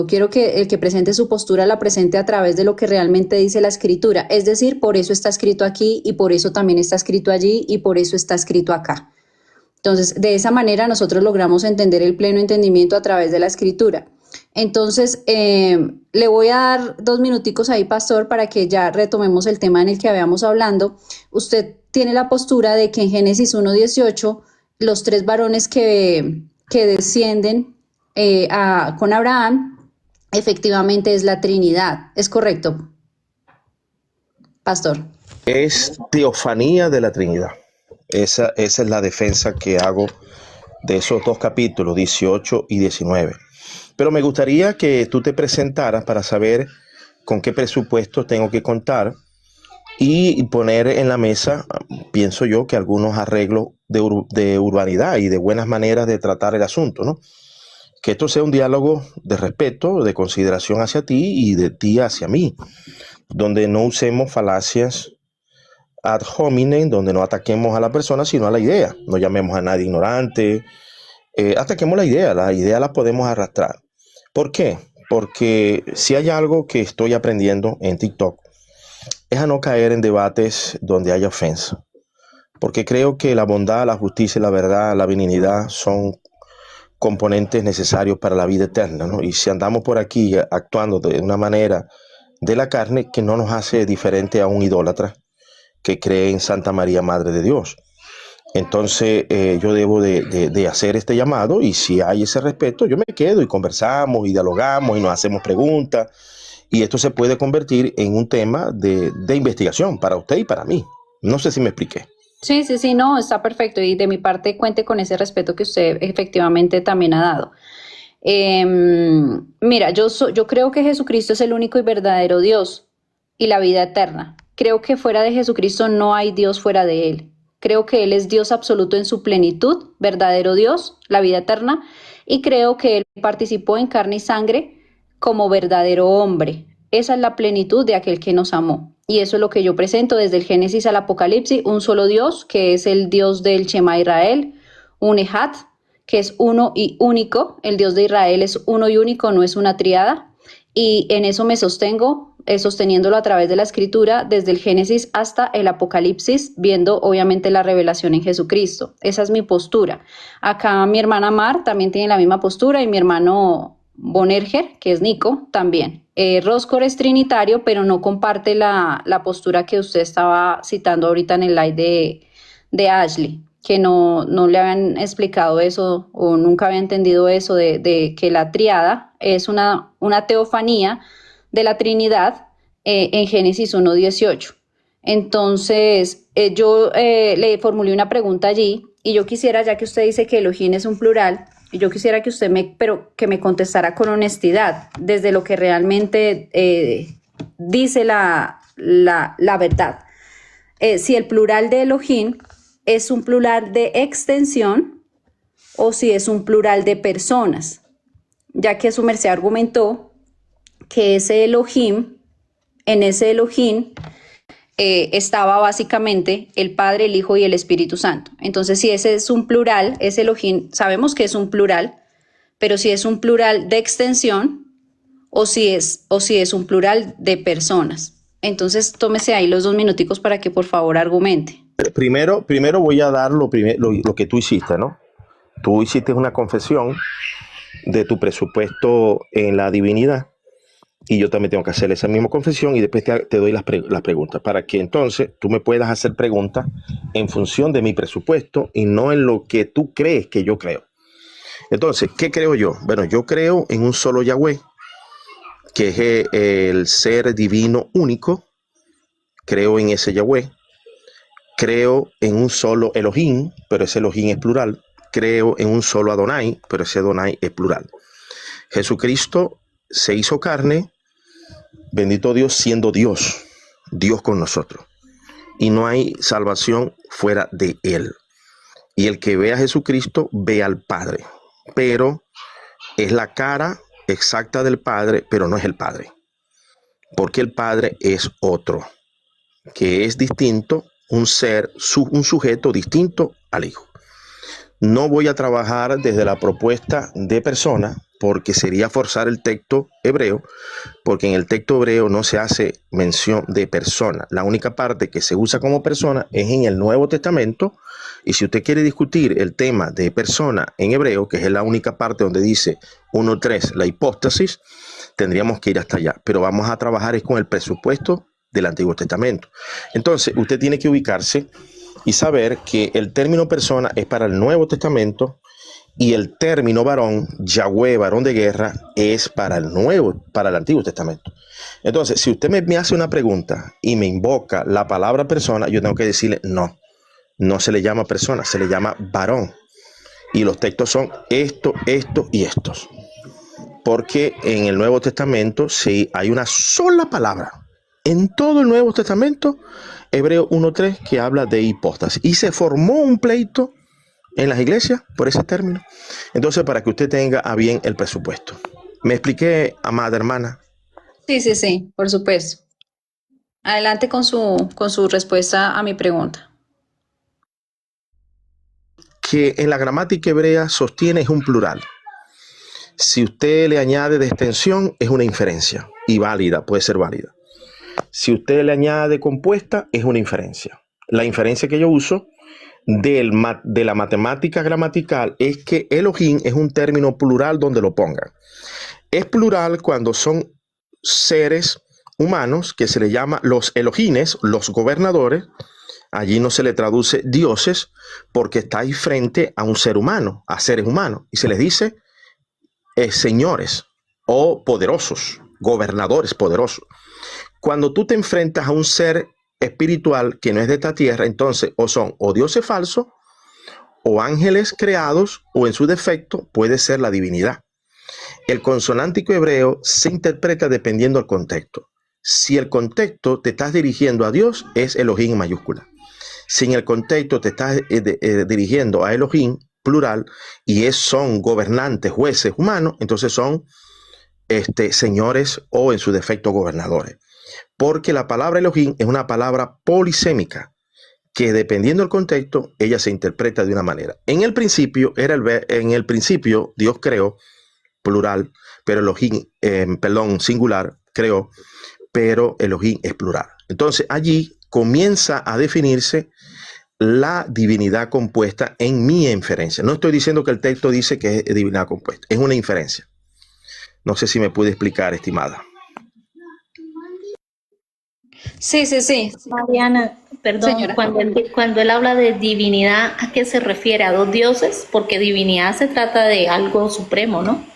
Quiero que el que presente su postura la presente a través de lo que realmente dice la escritura. Es decir, por eso está escrito aquí y por eso también está escrito allí y por eso está escrito acá. Entonces, de esa manera nosotros logramos entender el pleno entendimiento a través de la escritura. Entonces, le voy a dar 2 minuticos ahí, pastor, para que ya retomemos el tema en el que habíamos hablando. Usted tiene la postura de que en Génesis 1:18, los 3 varones que descienden con Abraham, efectivamente es la Trinidad. ¿Es correcto, pastor? Es teofanía de la Trinidad. Esa es la defensa que hago de esos 2 capítulos, 18 y 19. Pero me gustaría que tú te presentaras para saber con qué presupuesto tengo que contar y poner en la mesa, pienso yo, que algunos arreglos de urbanidad y de buenas maneras de tratar el asunto, ¿no? Que esto sea un diálogo de respeto, de consideración hacia ti y de ti hacia mí, donde no usemos falacias ad hominem, donde no ataquemos a la persona, sino a la idea. No llamemos a nadie ignorante, ataquemos la idea la podemos arrastrar. ¿Por qué? Porque si hay algo que estoy aprendiendo en TikTok, es a no caer en debates donde haya ofensa. Porque creo que la bondad, la justicia, la verdad, la benignidad son componentes necesarios para la vida eterna, ¿no? Y si andamos por aquí actuando de una manera de la carne, que no nos hace diferente a un idólatra que cree en Santa María, Madre de Dios. Entonces yo debo de hacer este llamado, y si hay ese respeto, yo me quedo y conversamos y dialogamos y nos hacemos preguntas, y esto se puede convertir en un tema de investigación para usted y para mí. No sé si me expliqué. Sí, no, está perfecto. Y de mi parte cuente con ese respeto que usted efectivamente también ha dado. Mira, yo creo que Jesucristo es el único y verdadero Dios y la vida eterna. Creo que fuera de Jesucristo no hay Dios fuera de Él. Creo que Él es Dios absoluto en su plenitud, verdadero Dios, la vida eterna, y creo que Él participó en carne y sangre como verdadero hombre. Esa es la plenitud de aquel que nos amó. Y eso es lo que yo presento desde el Génesis al Apocalipsis, un solo Dios, que es el Dios del Shema Israel, un Ejad, que es uno y único. El Dios de Israel es uno y único, no es una triada. Y en eso me sostengo, sosteniéndolo a través de la Escritura, desde el Génesis hasta el Apocalipsis, viendo obviamente la revelación en Jesucristo. Esa es mi postura. Acá mi hermana Mar también tiene la misma postura, y mi hermano Bonerger, que es Nico, también. Roscor es trinitario, pero no comparte la postura que usted estaba citando ahorita en el live de Ashley, que no le habían explicado eso o nunca había entendido eso de que la triada es una teofanía de la Trinidad en Génesis 1:18. Entonces, yo le formulé una pregunta allí, y yo quisiera, ya que usted dice que Elohim es un plural, y yo quisiera que usted que me contestara con honestidad, desde lo que realmente dice la verdad. Si el plural de Elohim es un plural de extensión o si es un plural de personas, ya que su merced argumentó que ese Elohim, en ese Elohim estaba básicamente el Padre, el Hijo y el Espíritu Santo. Entonces, si ese es un plural, ese Elohim, sabemos que es un plural, pero si es un plural de extensión o si es un plural de personas. Entonces, tómese ahí los 2 minuticos para que por favor argumente. Primero voy a dar lo que tú hiciste, ¿no? Tú hiciste una confesión de tu presupuesto en la divinidad, y yo también tengo que hacer esa misma confesión, y después te doy las preguntas, para que entonces tú me puedas hacer preguntas en función de mi presupuesto y no en lo que tú crees que yo creo. Entonces, ¿qué creo yo? Bueno, yo creo en un solo Yahweh, que es el ser divino único. Creo en ese Yahweh. Creo en un solo Elohim, pero ese Elohim es plural. Creo en un solo Adonai, pero ese Adonai es plural. Jesucristo se hizo carne, bendito Dios, siendo Dios, Dios con nosotros. Y no hay salvación fuera de Él. Y el que ve a Jesucristo ve al Padre. Pero es la cara exacta del Padre, pero no es el Padre. Porque el Padre es otro, que es distinto, un ser, un sujeto distinto al Hijo. No voy a trabajar desde la propuesta de persona, porque sería forzar el texto hebreo, porque en el texto hebreo no se hace mención de persona. La única parte que se usa como persona es en el Nuevo Testamento, y si usted quiere discutir el tema de persona en hebreo, que es la única parte donde dice 1.3, la hipóstasis, tendríamos que ir hasta allá, pero vamos a trabajar es con el presupuesto del Antiguo Testamento. Entonces, usted tiene que ubicarse y saber que el término persona es para el Nuevo Testamento, y el término varón, Yahweh, varón de guerra, es para el Antiguo Testamento. Entonces, si usted me hace una pregunta y me invoca la palabra persona, yo tengo que decirle no se le llama persona, se le llama varón. Y los textos son esto y estos. Porque en el Nuevo Testamento sí hay una sola palabra. En todo el Nuevo Testamento, Hebreo 1.3, que habla de hipóstasis. Y se formó un pleito en las iglesias por ese término. Entonces, para que usted tenga a bien el presupuesto. ¿Me expliqué, amada hermana? Sí, por supuesto. Adelante con su respuesta a mi pregunta. Que en la gramática hebrea sostiene es un plural. Si usted le añade de extensión, es una inferencia y válida, puede ser válida. Si usted le añade compuesta, es una inferencia. La inferencia que yo uso de la matemática gramatical es que Elohim es un término plural donde lo pongan. Es plural cuando son seres humanos que se le llama los Elohines, los gobernadores. Allí no se le traduce dioses porque está ahí frente a un ser humano, a seres humanos, y se les dice señores o poderosos, gobernadores poderosos. Cuando tú te enfrentas a un ser espiritual que no es de esta tierra, entonces o son o dioses falsos o ángeles creados, o en su defecto puede ser la divinidad. El consonántico hebreo se interpreta dependiendo del contexto. Si el contexto te estás dirigiendo a Dios, es Elohim en mayúscula. Si en el contexto te estás dirigiendo a Elohim, plural, y son gobernantes, jueces humanos, entonces son señores o en su defecto gobernadores. Porque la palabra Elohim es una palabra polisémica, que dependiendo del contexto, ella se interpreta de una manera. En el principio, Dios creó, plural, pero Elohim, singular, creó, pero Elohim es plural. Entonces allí comienza a definirse la divinidad compuesta en mi inferencia. No estoy diciendo que el texto dice que es divinidad compuesta, es una inferencia. No sé si me pude explicar, estimada. Sí. Mariana, perdón, Señora. cuando él habla de divinidad, ¿a qué se refiere? ¿A dos dioses? Porque divinidad se trata de algo supremo, ¿no?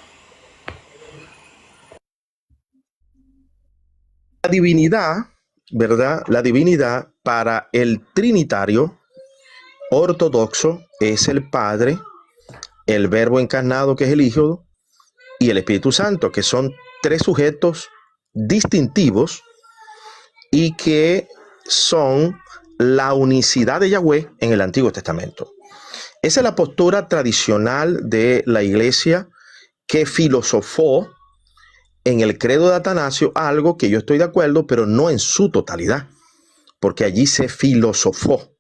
La divinidad, ¿verdad? La divinidad para el trinitario ortodoxo es el Padre, el Verbo encarnado, que es el Hijo, y el Espíritu Santo, que son tres sujetos distintivos y que son la unicidad de Yahweh en el Antiguo Testamento. Esa es la postura tradicional de la iglesia, que filosofó en el credo de Atanasio algo que yo estoy de acuerdo, pero no en su totalidad, porque allí se filosofó.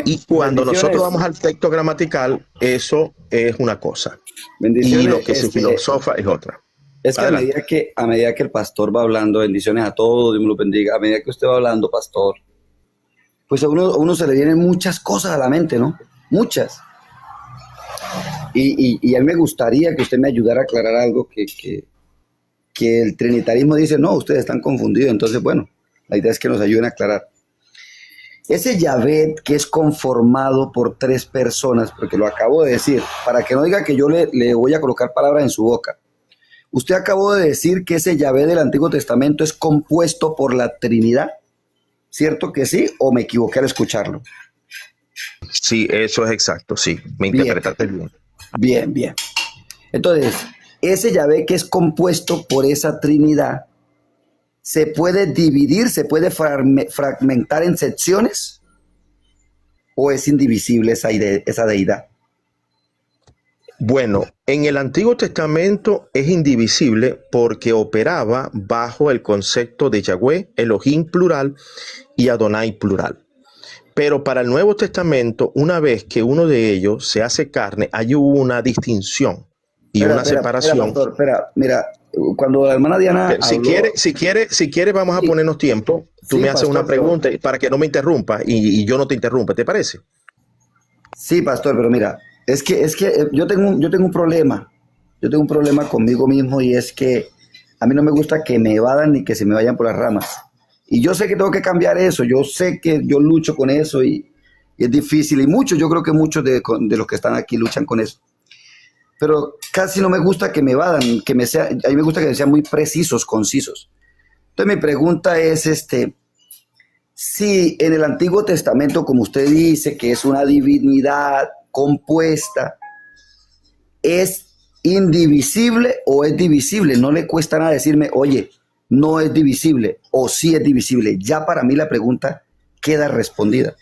Y cuando nosotros vamos al texto gramatical, eso es una cosa. Y lo que se filosofa es otra. Es que a medida que el pastor va hablando, bendiciones a todos, Dios me lo bendiga, a medida que usted va hablando, pastor, pues a uno se le vienen muchas cosas a la mente, ¿no? Muchas. Y a mí me gustaría que usted me ayudara a aclarar algo que el trinitarismo dice, no, ustedes están confundidos. Entonces, bueno, la idea es que nos ayuden a aclarar. Ese Yahvé que es conformado por tres personas, porque lo acabo de decir, para que no diga que yo le voy a colocar palabras en su boca. Usted acabó de decir que ese Yahvé del Antiguo Testamento es compuesto por la Trinidad. ¿Cierto que sí? ¿O me equivoqué al escucharlo? Sí, eso es exacto, sí. Me interpretaste bien. Bien. Entonces, ese Yahvé que es compuesto por esa Trinidad, ¿se puede dividir, se puede fragmentar en secciones? ¿O es indivisible esa deidad? Bueno, en el Antiguo Testamento es indivisible porque operaba bajo el concepto de Yahweh, Elohim plural y Adonai plural. Pero para el Nuevo Testamento, una vez que uno de ellos se hace carne, hay una distinción y Espera, una espera, espera, separación. pastor, espera, mira, cuando la hermana Diana Si habló, quiere, vamos a sí, ponernos tiempo. Tú sí, me haces una pastor, pero pregunta para que no me interrumpa y yo no te interrumpa, ¿te parece? sí, pastor, pero mira, es que yo tengo un problema. Yo tengo un problema conmigo mismo y es que a mí no me gusta que me evadan ni que se me vayan por las ramas. Y yo sé que tengo que cambiar eso. Yo sé que yo lucho con eso y es difícil. Y muchos, yo creo que muchos de los que están aquí luchan con eso. Pero casi no me gusta que me evadan, a mí me gusta que sean muy precisos, concisos. Entonces mi pregunta es, si en el Antiguo Testamento, como usted dice, que es una divinidad compuesta, ¿es indivisible o es divisible? No le cuesta nada decirme, oye, no es divisible o sí es divisible. Ya para mí la pregunta queda respondida.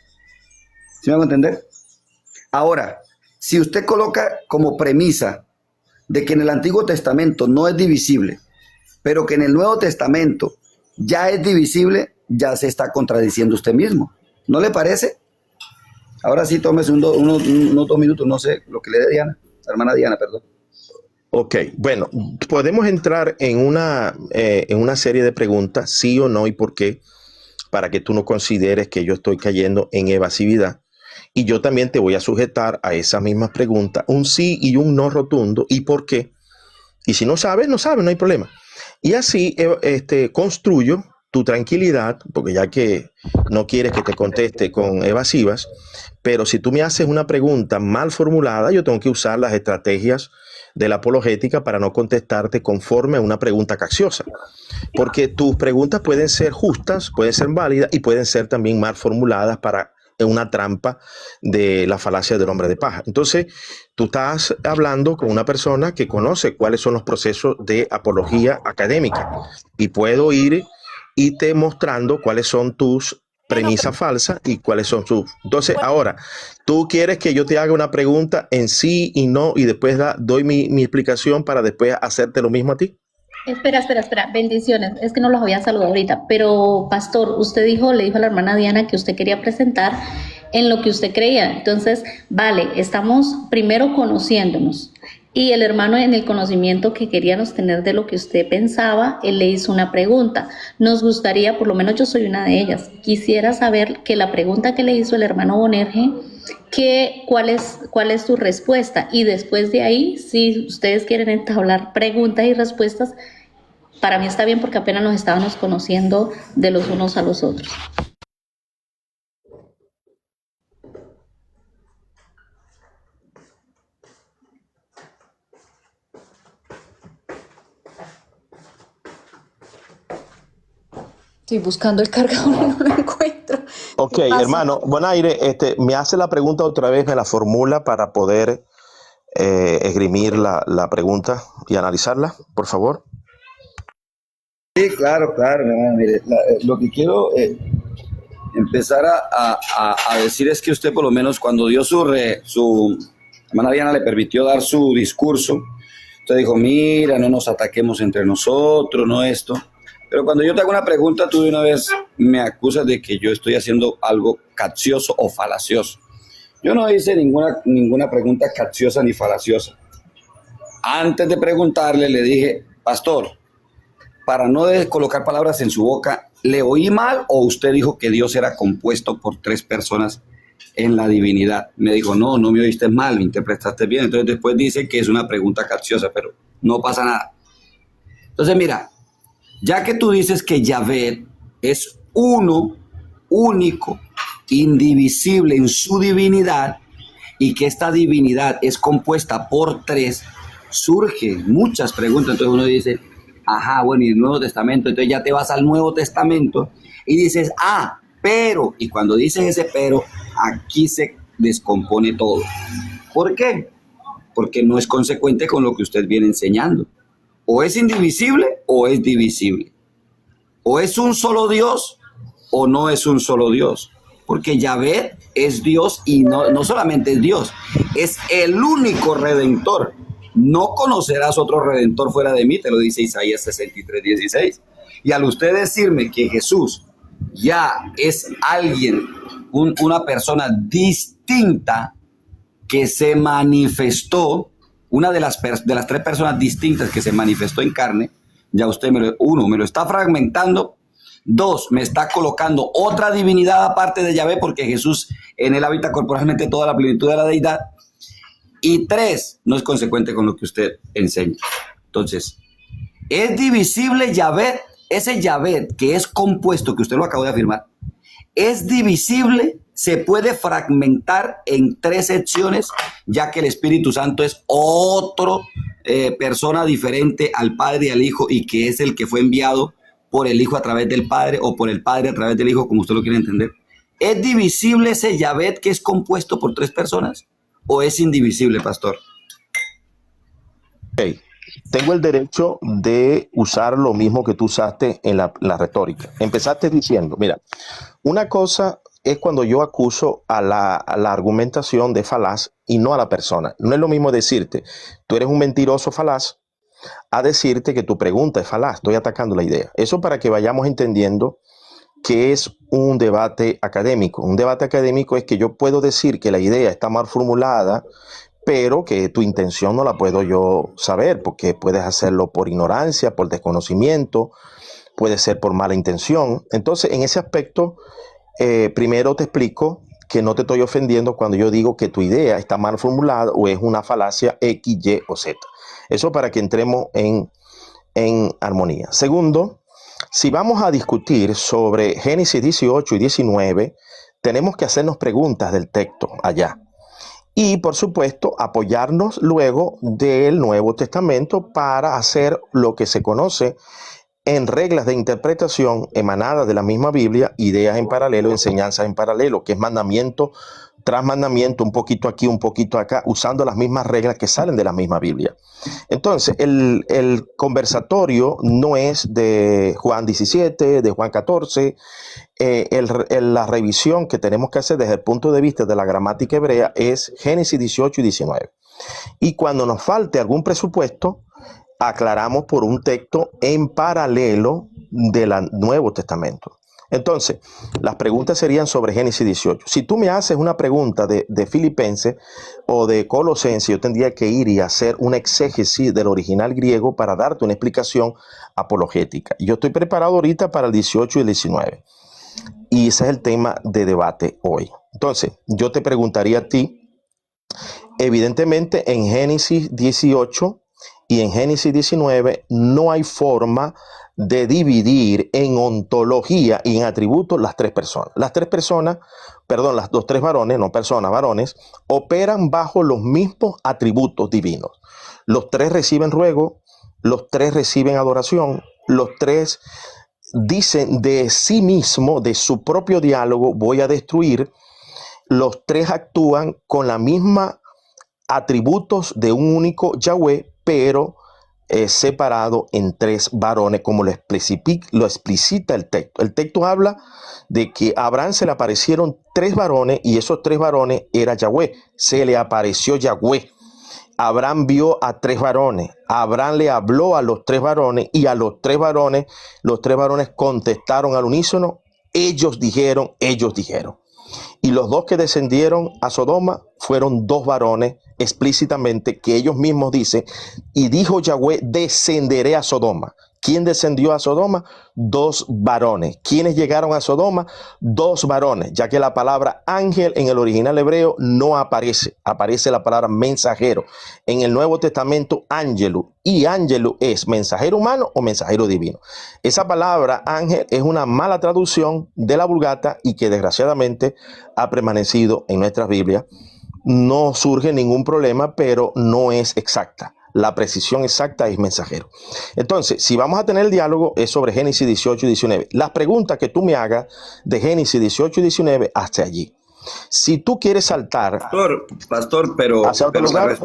¿Sí me hago entender? Ahora, si usted coloca como premisa de que en el Antiguo Testamento no es divisible, pero que en el Nuevo Testamento ya es divisible, ya se está contradiciendo usted mismo. ¿No le parece? Ahora sí, tómese unos 2 minutos, no sé, lo que le dé Diana, la hermana Diana, perdón. Ok, bueno, podemos entrar en una serie de preguntas, sí o no y por qué, para que tú no consideres que yo estoy cayendo en evasividad. Y yo también te voy a sujetar a esas mismas preguntas, un sí y un no rotundo, y por qué. Y si no sabes, no sabes, no hay problema. Y así construyo tu tranquilidad, porque ya que no quieres que te conteste con evasivas, pero si tú me haces una pregunta mal formulada, yo tengo que usar las estrategias de la apologética para no contestarte conforme a una pregunta capciosa. Porque tus preguntas pueden ser justas, pueden ser válidas y pueden ser también mal formuladas para una trampa de la falacia del hombre de paja. Entonces, tú estás hablando con una persona que conoce cuáles son los procesos de apología académica y puedo ir y te mostrando cuáles son tus premisas falsas y cuáles son sus. Entonces, ahora, tú quieres que yo te haga una pregunta en sí y no y después doy mi explicación para después hacerte lo mismo a ti. Espera. Bendiciones. Es que no los había saludado ahorita. Pero, pastor, le dijo a la hermana Diana que usted quería presentar en lo que usted creía. Entonces, vale, estamos primero conociéndonos. Y el hermano, en el conocimiento que queríamos tener de lo que usted pensaba, él le hizo una pregunta. Nos gustaría, por lo menos yo soy una de ellas, quisiera saber que la pregunta que le hizo el hermano Bonerje, cuál es tu respuesta. Y después de ahí, si ustedes quieren entablar preguntas y respuestas, para mí está bien porque apenas nos estábamos conociendo de los unos a los otros. Estoy buscando el cargador y no lo encuentro. Ok, ¿Qué pasa? hermano, Bonaire, me hace la pregunta otra vez, me la formula para poder esgrimir la pregunta y analizarla, por favor. Sí, claro, claro, mi hermano, mire, lo que quiero empezar a decir es que usted por lo menos cuando dio su hermana Diana le permitió dar su discurso, usted dijo, mira, no nos ataquemos entre nosotros, no esto. Pero cuando yo te hago una pregunta, tú de una vez me acusas de que yo estoy haciendo algo capcioso o falacioso. Yo no hice ninguna pregunta capciosa ni falaciosa. Antes de preguntarle, le dije, pastor, para no colocar palabras en su boca, ¿le oí mal o usted dijo que Dios era compuesto por 3 personas en la divinidad? Me dijo, no me oíste mal, me interpretaste bien. Entonces después dice que es una pregunta capciosa, pero no pasa nada. Entonces mira, ya que tú dices que Yahvé es uno, único, indivisible en su divinidad y que esta divinidad es compuesta por 3, surgen muchas preguntas. Entonces uno dice, ajá, bueno, y el Nuevo Testamento, entonces ya te vas al Nuevo Testamento y dices, pero, y cuando dices ese pero, aquí se descompone todo. ¿Por qué? Porque no es consecuente con lo que usted viene enseñando. O es indivisible o es divisible. O es un solo Dios o no es un solo Dios. Porque Yahvé es Dios y no solamente es Dios, es el único redentor. No conocerás otro redentor fuera de mí, te lo dice Isaías 63:16. Y al usted decirme que Jesús ya es alguien, una persona distinta que se manifestó, una de las tres personas distintas que se manifestó en carne, ya usted me lo está fragmentando. 2, me está colocando otra divinidad aparte de Yahvé, porque Jesús en él habita corporalmente toda la plenitud de la deidad. Y 3, no es consecuente con lo que usted enseña. Entonces, es divisible Yahvé, ese Yahvé que es compuesto, que usted lo acabó de afirmar, es divisible, se puede fragmentar en 3 secciones, ya que el Espíritu Santo es otro persona diferente al Padre y al Hijo, y que es el que fue enviado por el Hijo a través del Padre, o por el Padre a través del Hijo, como usted lo quiere entender. ¿Es divisible ese Yahvé que es compuesto por 3 personas? ¿O es indivisible, pastor? Ok. Tengo el derecho de usar lo mismo que tú usaste en la retórica. Empezaste diciendo, mira, una cosa es cuando yo acuso a la argumentación de falaz y no a la persona. No es lo mismo decirte, tú eres un mentiroso falaz, a decirte que tu pregunta es falaz. Estoy atacando la idea. Eso para que vayamos entendiendo que es un debate académico. Un debate académico es que yo puedo decir que la idea está mal formulada, pero que tu intención no la puedo yo saber, porque puedes hacerlo por ignorancia, por desconocimiento, puede ser por mala intención. Entonces, en ese aspecto, primero te explico que no te estoy ofendiendo cuando yo digo que tu idea está mal formulada o es una falacia X, Y o Z. Eso para que entremos en armonía. Segundo, si vamos a discutir sobre Génesis 18 y 19, tenemos que hacernos preguntas del texto allá. Y, por supuesto, apoyarnos luego del Nuevo Testamento para hacer lo que se conoce en reglas de interpretación emanadas de la misma Biblia, ideas en paralelo, enseñanzas en paralelo, que es mandamiento tras mandamiento, un poquito aquí, un poquito acá, usando las mismas reglas que salen de la misma Biblia. Entonces, el conversatorio no es de Juan 17, de Juan 14. La revisión que tenemos que hacer desde el punto de vista de la gramática hebrea es Génesis 18 y 19. Y cuando nos falte algún presupuesto, aclaramos por un texto en paralelo del Nuevo Testamento. Entonces, las preguntas serían sobre Génesis 18. Si tú me haces una pregunta de Filipenses o de Colosenses, yo tendría que ir y hacer una exégesis del original griego para darte una explicación apologética. Yo estoy preparado ahorita para el 18 y el 19. Y ese es el tema de debate hoy. Entonces, yo te preguntaría a ti, evidentemente en Génesis 18 y en Génesis 19 no hay forma de dividir en ontología y en atributos las 3 personas. Las 3 personas, perdón, los 3 varones, no personas, varones, operan bajo los mismos atributos divinos. Los 3 reciben ruego, los 3 reciben adoración, los 3 dicen de sí mismo, de su propio diálogo, voy a destruir. Los 3 actúan con la misma atributos de un único Yahweh, pero separado en 3 varones, como lo explicita el texto. El texto habla de que a Abraham se le aparecieron 3 varones y esos 3 varones era Yahweh. Se le apareció Yahweh. Abraham vio a 3 varones. Abraham le habló a los 3 varones y a los 3 varones contestaron al unísono. Ellos dijeron. Y los 2 que descendieron a Sodoma fueron 2 varones explícitamente que ellos mismos dicen, y dijo Yahweh, descenderé a Sodoma. ¿Quién descendió a Sodoma? 2 varones. ¿Quiénes llegaron a Sodoma? 2 varones, ya que la palabra ángel en el original hebreo no aparece. Aparece la palabra mensajero. En el Nuevo Testamento, ángelu. Y ángelu es mensajero humano o mensajero divino. Esa palabra ángel es una mala traducción de la Vulgata y que desgraciadamente ha permanecido en nuestras Biblias. No surge ningún problema, pero no es exacta. La precisión exacta es mensajero. Entonces, si vamos a tener el diálogo, es sobre Génesis 18 y 19. Las preguntas que tú me hagas de Génesis 18 y 19 hasta allí. Si tú quieres saltar... Pastor, pero la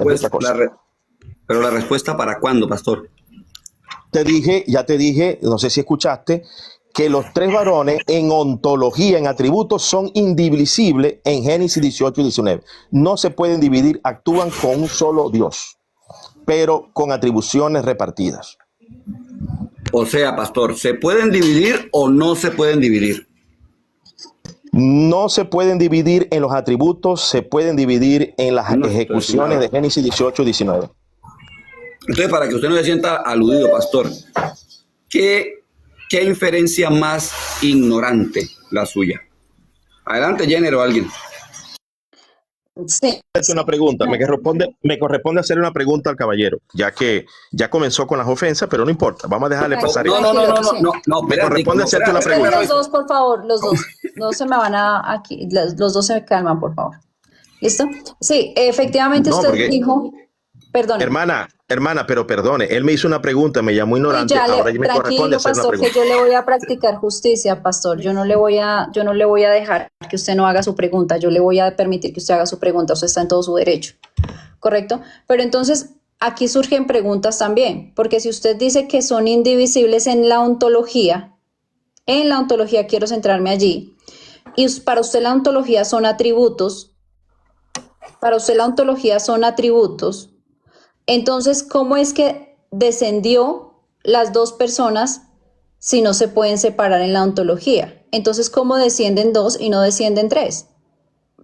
respuesta ¿para cuándo, pastor? Ya te dije, no sé si escuchaste, que los 3 varones en ontología, en atributos, son indivisibles en Génesis 18 y 19. No se pueden dividir, actúan con un solo Dios, pero con atribuciones repartidas. O sea, pastor, ¿se pueden dividir o no se pueden dividir? No se pueden dividir en los atributos, se pueden dividir en las ejecuciones de Génesis 18 y 19. Entonces, para que usted no se sienta aludido, pastor, ¿qué inferencia más ignorante la suya? Adelante, Jenner o alguien. Sí. Hacer una pregunta. Me corresponde hacer una pregunta al caballero, ya que ya comenzó con las ofensas, pero no importa. Vamos a dejarle pasar No, eso. Me corresponde hacerte una Ustedes pregunta. los dos, por favor, los dos. No se me van a aquí, los dos se calman, por favor. ¿Listo? Sí, efectivamente No, usted porque, dijo, perdón. hermana, pero perdone, él me hizo una pregunta, me llamó ignorante, ahora me corresponde tranquilo, hacer una pastor, que pregunta. yo le voy a practicar justicia, pastor. Yo no le voy a dejar que usted no haga su pregunta. Yo le voy a permitir que usted haga su pregunta. Usted está en todo su derecho, ¿correcto? Pero entonces aquí surgen preguntas también, porque si usted dice que son indivisibles en la ontología quiero centrarme allí, y para usted la ontología son atributos, entonces, ¿cómo es que descendió las dos personas si no se pueden separar en la ontología? Entonces, ¿cómo descienden dos y no descienden tres?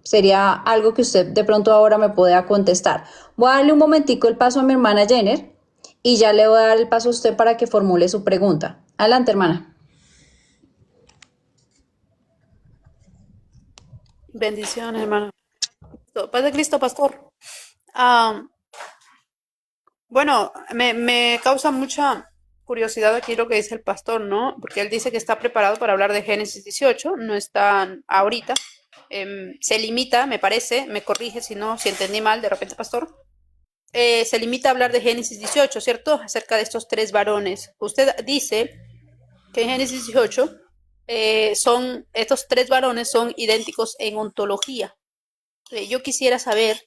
Sería algo que usted de pronto ahora me pueda contestar. Voy a darle un momentico el paso a mi hermana Jenner y ya le voy a dar el paso a usted para que formule su pregunta. Adelante, hermana. Bendiciones, hermano. Paz de Cristo, pastor. Bueno, me causa mucha curiosidad aquí lo que dice el pastor, ¿no? Porque él dice que está preparado para hablar de Génesis 18, no está ahorita. Se limita, me parece, me corrige si entendí mal de repente, pastor. Se limita a hablar de Génesis 18, ¿cierto? Acerca de estos tres varones. Usted dice que en Génesis 18 estos tres varones son idénticos en ontología. Yo quisiera saber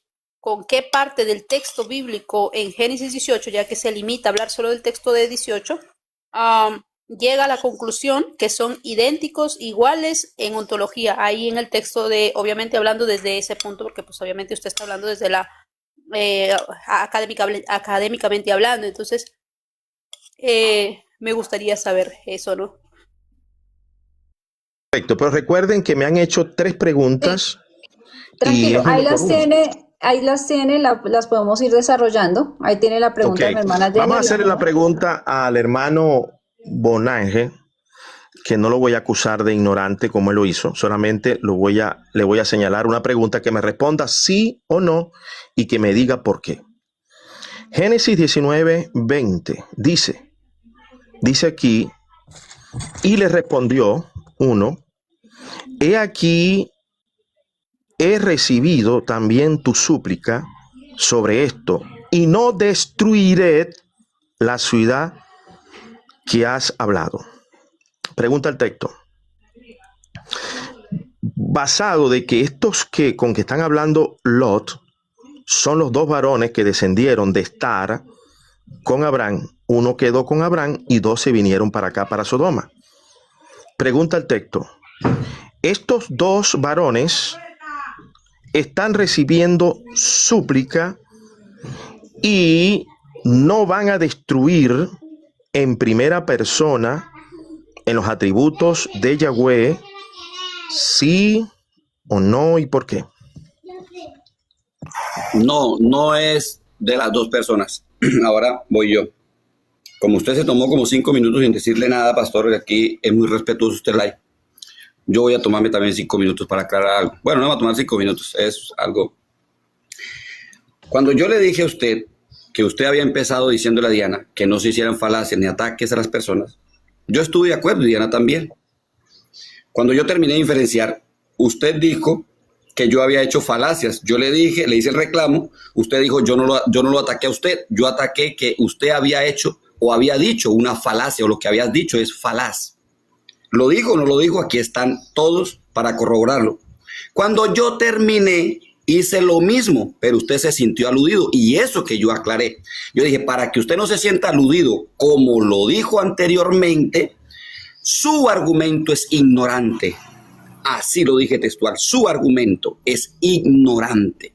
con qué parte del texto bíblico en Génesis 18, ya que se limita a hablar solo del texto de 18, llega a la conclusión que son idénticos, iguales en ontología. Ahí en el texto obviamente hablando desde ese punto, porque pues obviamente usted está hablando desde la académicamente hablando. Entonces, me gustaría saber eso, ¿no? Perfecto, pero recuerden que me han hecho 3 preguntas. Tranquilo, ahí las tiene, las podemos ir desarrollando. Ahí tiene la pregunta de mi hermana Jenner. Vamos a hacerle la pregunta al hermano Bonange, que no lo voy a acusar de ignorante como él lo hizo, solamente le voy a señalar una pregunta que me responda sí o no y que me diga por qué. Génesis 19:20 dice aquí, y le respondió uno, he aquí, he recibido también tu súplica sobre esto, y no destruiré la ciudad que has hablado. Pregunta el texto. Basado de que con que están hablando Lot son los 2 varones que descendieron de estar con Abraham. Uno quedó con Abraham y 2 se vinieron para acá, para Sodoma. Pregunta el texto. Estos 2 varones están recibiendo súplica y no van a destruir en primera persona en los atributos de Yahweh, sí o no y por qué. No es de las 2 personas. Ahora voy yo. Como usted se tomó como 5 minutos sin decirle nada, pastor, aquí es muy respetuoso usted, yo voy a tomarme también 5 minutos para aclarar algo. Bueno, no me va a tomar 5 minutos, es algo. Cuando yo le dije a usted que usted había empezado diciéndole a Diana que no se hicieran falacias ni ataques a las personas, yo estuve de acuerdo y Diana también. Cuando yo terminé de inferenciar, usted dijo que yo había hecho falacias. Yo le dije, le hice el reclamo, usted dijo yo no lo ataqué a usted, yo ataqué que usted había hecho o había dicho una falacia o lo que habías dicho es falaz. ¿Lo dijo o no lo dijo? Aquí están todos para corroborarlo. Cuando yo terminé, hice lo mismo, pero usted se sintió aludido y eso que yo aclaré. Yo dije, para que usted no se sienta aludido como lo dijo anteriormente, su argumento es ignorante. Así lo dije textual, su argumento es ignorante.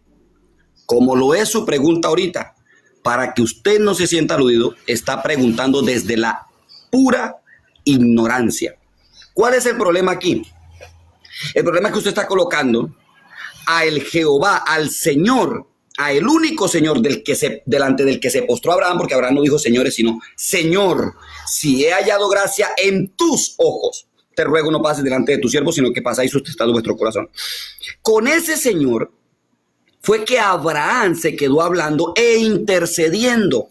Como lo es su pregunta ahorita, para que usted no se sienta aludido, está preguntando desde la pura ignorancia. ¿Cuál es el problema aquí? El problema es que usted está colocando a el Jehová, al Señor, a el único Señor delante del que se postró Abraham, porque Abraham no dijo señores, sino Señor, si he hallado gracia en tus ojos, te ruego no pases delante de tu siervo, sino que pasáis sustentado vuestro corazón. Con ese Señor fue que Abraham se quedó hablando e intercediendo.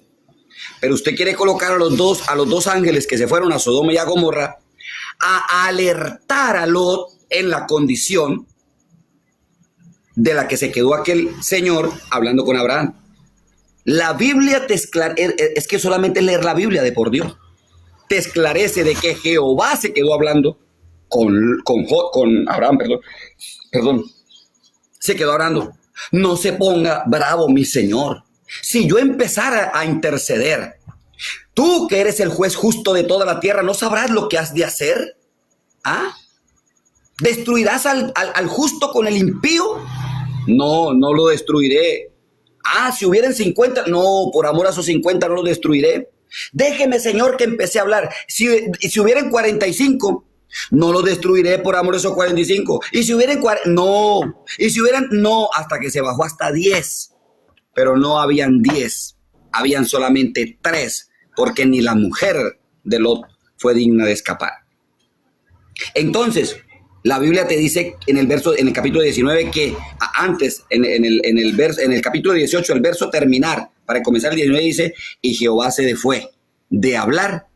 Pero usted quiere colocar a los dos ángeles que se fueron a Sodoma y a Gomorra a alertar a Lot en la condición de la que se quedó aquel señor hablando con Abraham. La Biblia te esclarece, es que solamente leer la Biblia de por Dios te esclarece de que Jehová se quedó hablando con Abraham, perdón, se quedó hablando. No se ponga bravo, mi Señor. Si yo empezara a interceder, tú que eres el juez justo de toda la tierra, ¿no sabrás lo que has de hacer? ¿Ah? ¿Destruirás al justo con el impío? No, no lo destruiré. Ah, si hubieran 50, no, por amor a esos 50 no lo destruiré. Déjeme, Señor, que empecé a hablar. Si hubieran 45, no lo destruiré por amor a esos 45. Y si hubieran 40, no. Y si hubieran, no, hasta que se bajó hasta 10. Pero no habían 10, habían solamente 3, porque ni la mujer de Lot fue digna de escapar. Entonces, la Biblia te dice en el capítulo 19 que antes, en el capítulo 18, el verso terminar, para comenzar el 19 dice, y Jehová se fue de hablar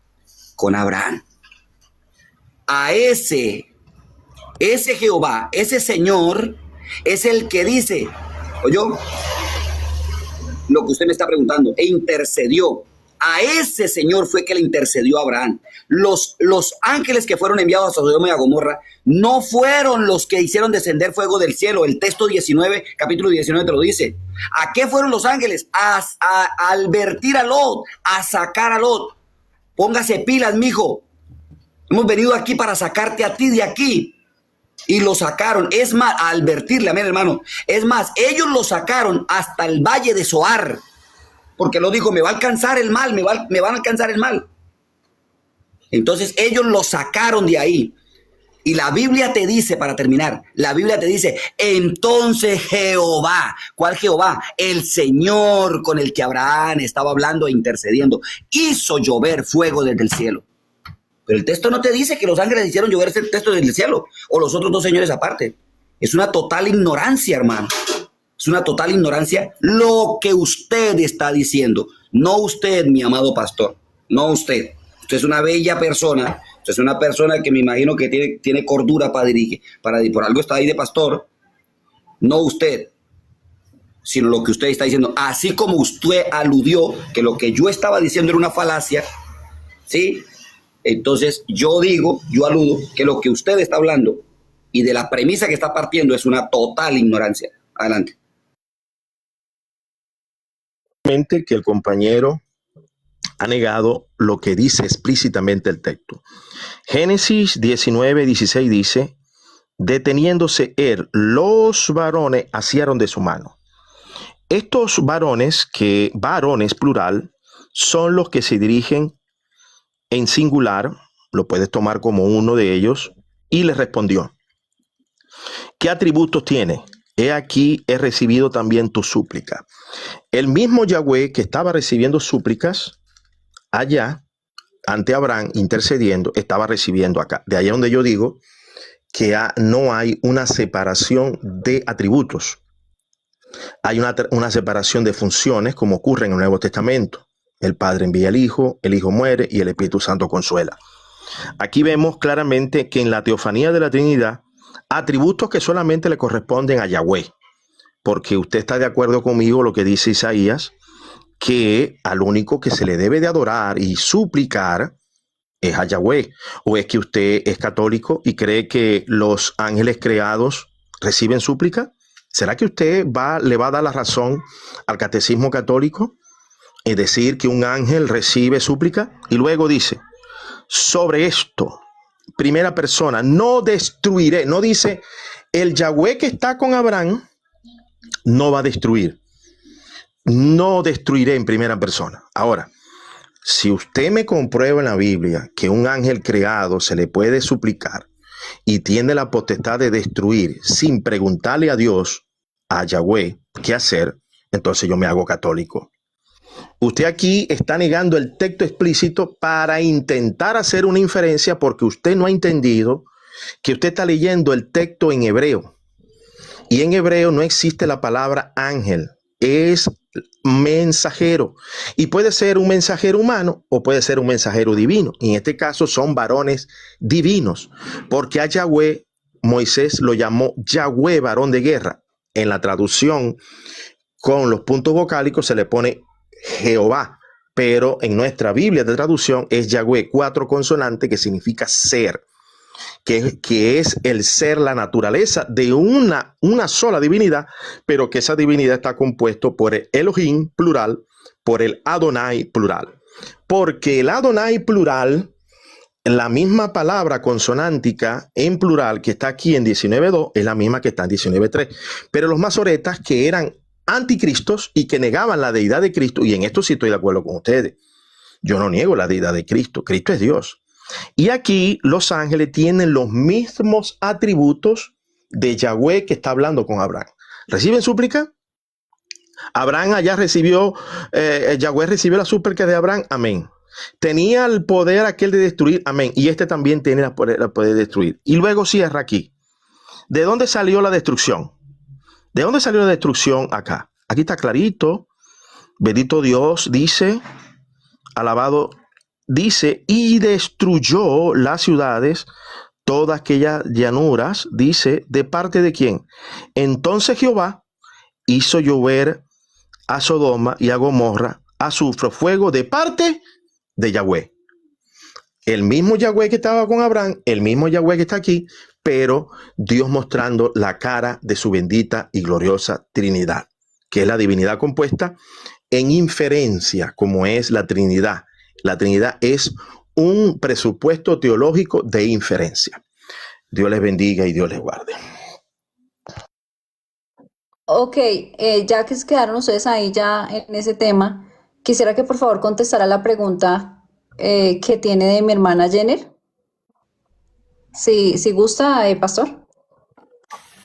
con Abraham. A ese Jehová, ese Señor, es el que dice, oye, lo que usted me está preguntando, e intercedió. A ese Señor fue que le intercedió a Abraham. Los ángeles que fueron enviados a Sodoma y a Gomorra no fueron los que hicieron descender fuego del cielo. El texto 19, capítulo 19 te lo dice. ¿A qué fueron los ángeles? A advertir a Lot, a sacar a Lot. Póngase pilas, mijo. Hemos venido aquí para sacarte a ti de aquí. Y lo sacaron. Es más, a advertirle, amén, hermano. Es más, ellos lo sacaron hasta el valle de Zoar. Porque lo dijo, me va a alcanzar el mal, me van a alcanzar el mal. Entonces ellos lo sacaron de ahí. Y la Biblia te dice, para terminar, la Biblia te dice, entonces Jehová, ¿cuál Jehová? El Señor con el que Abraham estaba hablando e intercediendo, hizo llover fuego desde el cielo. Pero el texto no te dice que los ángeles hicieron llover ese texto desde el cielo, o los otros dos señores aparte. Es una total ignorancia, hermano. Es una total ignorancia lo que usted está diciendo. No usted, mi amado pastor. No usted. Usted es una bella persona. Usted es una persona que me imagino que tiene cordura para dirigir. Por algo está ahí de pastor. No usted, sino lo que usted está diciendo. Así como usted aludió que lo que yo estaba diciendo era una falacia, ¿sí? Entonces yo aludo que lo que usted está hablando y de la premisa que está partiendo es una total ignorancia. Adelante. Que el compañero ha negado lo que dice explícitamente el texto. Génesis 19:16 dice, deteniéndose él, los varones asieron de su mano. Estos varones plural, son los que se dirigen en singular, lo puedes tomar como uno de ellos, y le respondió, ¿qué atributos tiene? He aquí, he recibido también tu súplica. El mismo Yahweh que estaba recibiendo súplicas allá, ante Abraham, intercediendo, estaba recibiendo acá. De allá donde yo digo que no hay una separación de atributos. Hay una separación de funciones, como ocurre en el Nuevo Testamento. El Padre envía al Hijo, el Hijo muere y el Espíritu Santo consuela. Aquí vemos claramente que en la teofanía de la Trinidad, atributos que solamente le corresponden a Yahweh, porque usted está de acuerdo conmigo lo que dice Isaías, que al único que se le debe de adorar y suplicar es a Yahweh. ¿O es que usted es católico y cree que los ángeles creados reciben súplica? ¿Será que usted le va a dar la razón al catecismo católico y decir que un ángel recibe súplica? Y luego dice, sobre esto, primera persona, no destruiré. No dice, el Yahweh que está con Abraham no va a destruir. No destruiré en primera persona. Ahora, si usted me comprueba en la Biblia que un ángel creado se le puede suplicar y tiene la potestad de destruir sin preguntarle a Dios, a Yahweh, qué hacer, entonces yo me hago católico. Usted aquí está negando el texto explícito para intentar hacer una inferencia porque usted no ha entendido que usted está leyendo el texto en hebreo. Y en hebreo no existe la palabra ángel, es mensajero. Y puede ser un mensajero humano o puede ser un mensajero divino. Y en este caso son varones divinos, porque a Yahweh Moisés lo llamó Yahweh, varón de guerra. En la traducción con los puntos vocálicos se le pone Jehová, pero en nuestra Biblia de traducción es Yahweh, 4 consonantes que significa ser. Que es el ser, la naturaleza de una sola divinidad, pero que esa divinidad está compuesto por el Elohim plural, por el Adonai plural. Porque el Adonai plural, la misma palabra consonántica en plural que está aquí en 19.2 es la misma que está en 19.3. Pero los masoretas, que eran anticristos y que negaban la deidad de Cristo, y en esto sí estoy de acuerdo con ustedes. Yo no niego la deidad de Cristo. Cristo es Dios. Y aquí los ángeles tienen los mismos atributos de Yahweh que está hablando con Abraham. ¿Reciben súplica? Abraham allá recibió, Yahweh recibió la súplica de Abraham. Amén. Tenía el poder aquel de destruir. Amén. Y este también tiene el poder de destruir. Y luego cierra aquí. ¿De dónde salió la destrucción? ¿De dónde salió la destrucción acá? Aquí está clarito. Bendito Dios, dice, alabado. Dice, y destruyó las ciudades, todas aquellas llanuras, dice, ¿de parte de quién? Entonces Jehová hizo llover a Sodoma y a Gomorra azufre, fuego de parte de Yahweh. El mismo Yahweh que estaba con Abraham, el mismo Yahweh que está aquí, pero Dios mostrando la cara de su bendita y gloriosa Trinidad, que es la divinidad compuesta en inferencia, como es la Trinidad. La Trinidad es un presupuesto teológico de inferencia. Dios les bendiga y Dios les guarde. Ok, ya que quedaron ustedes ahí ya en ese tema, quisiera que por favor contestara la pregunta que tiene de mi hermana Jenner. Si gusta, pastor.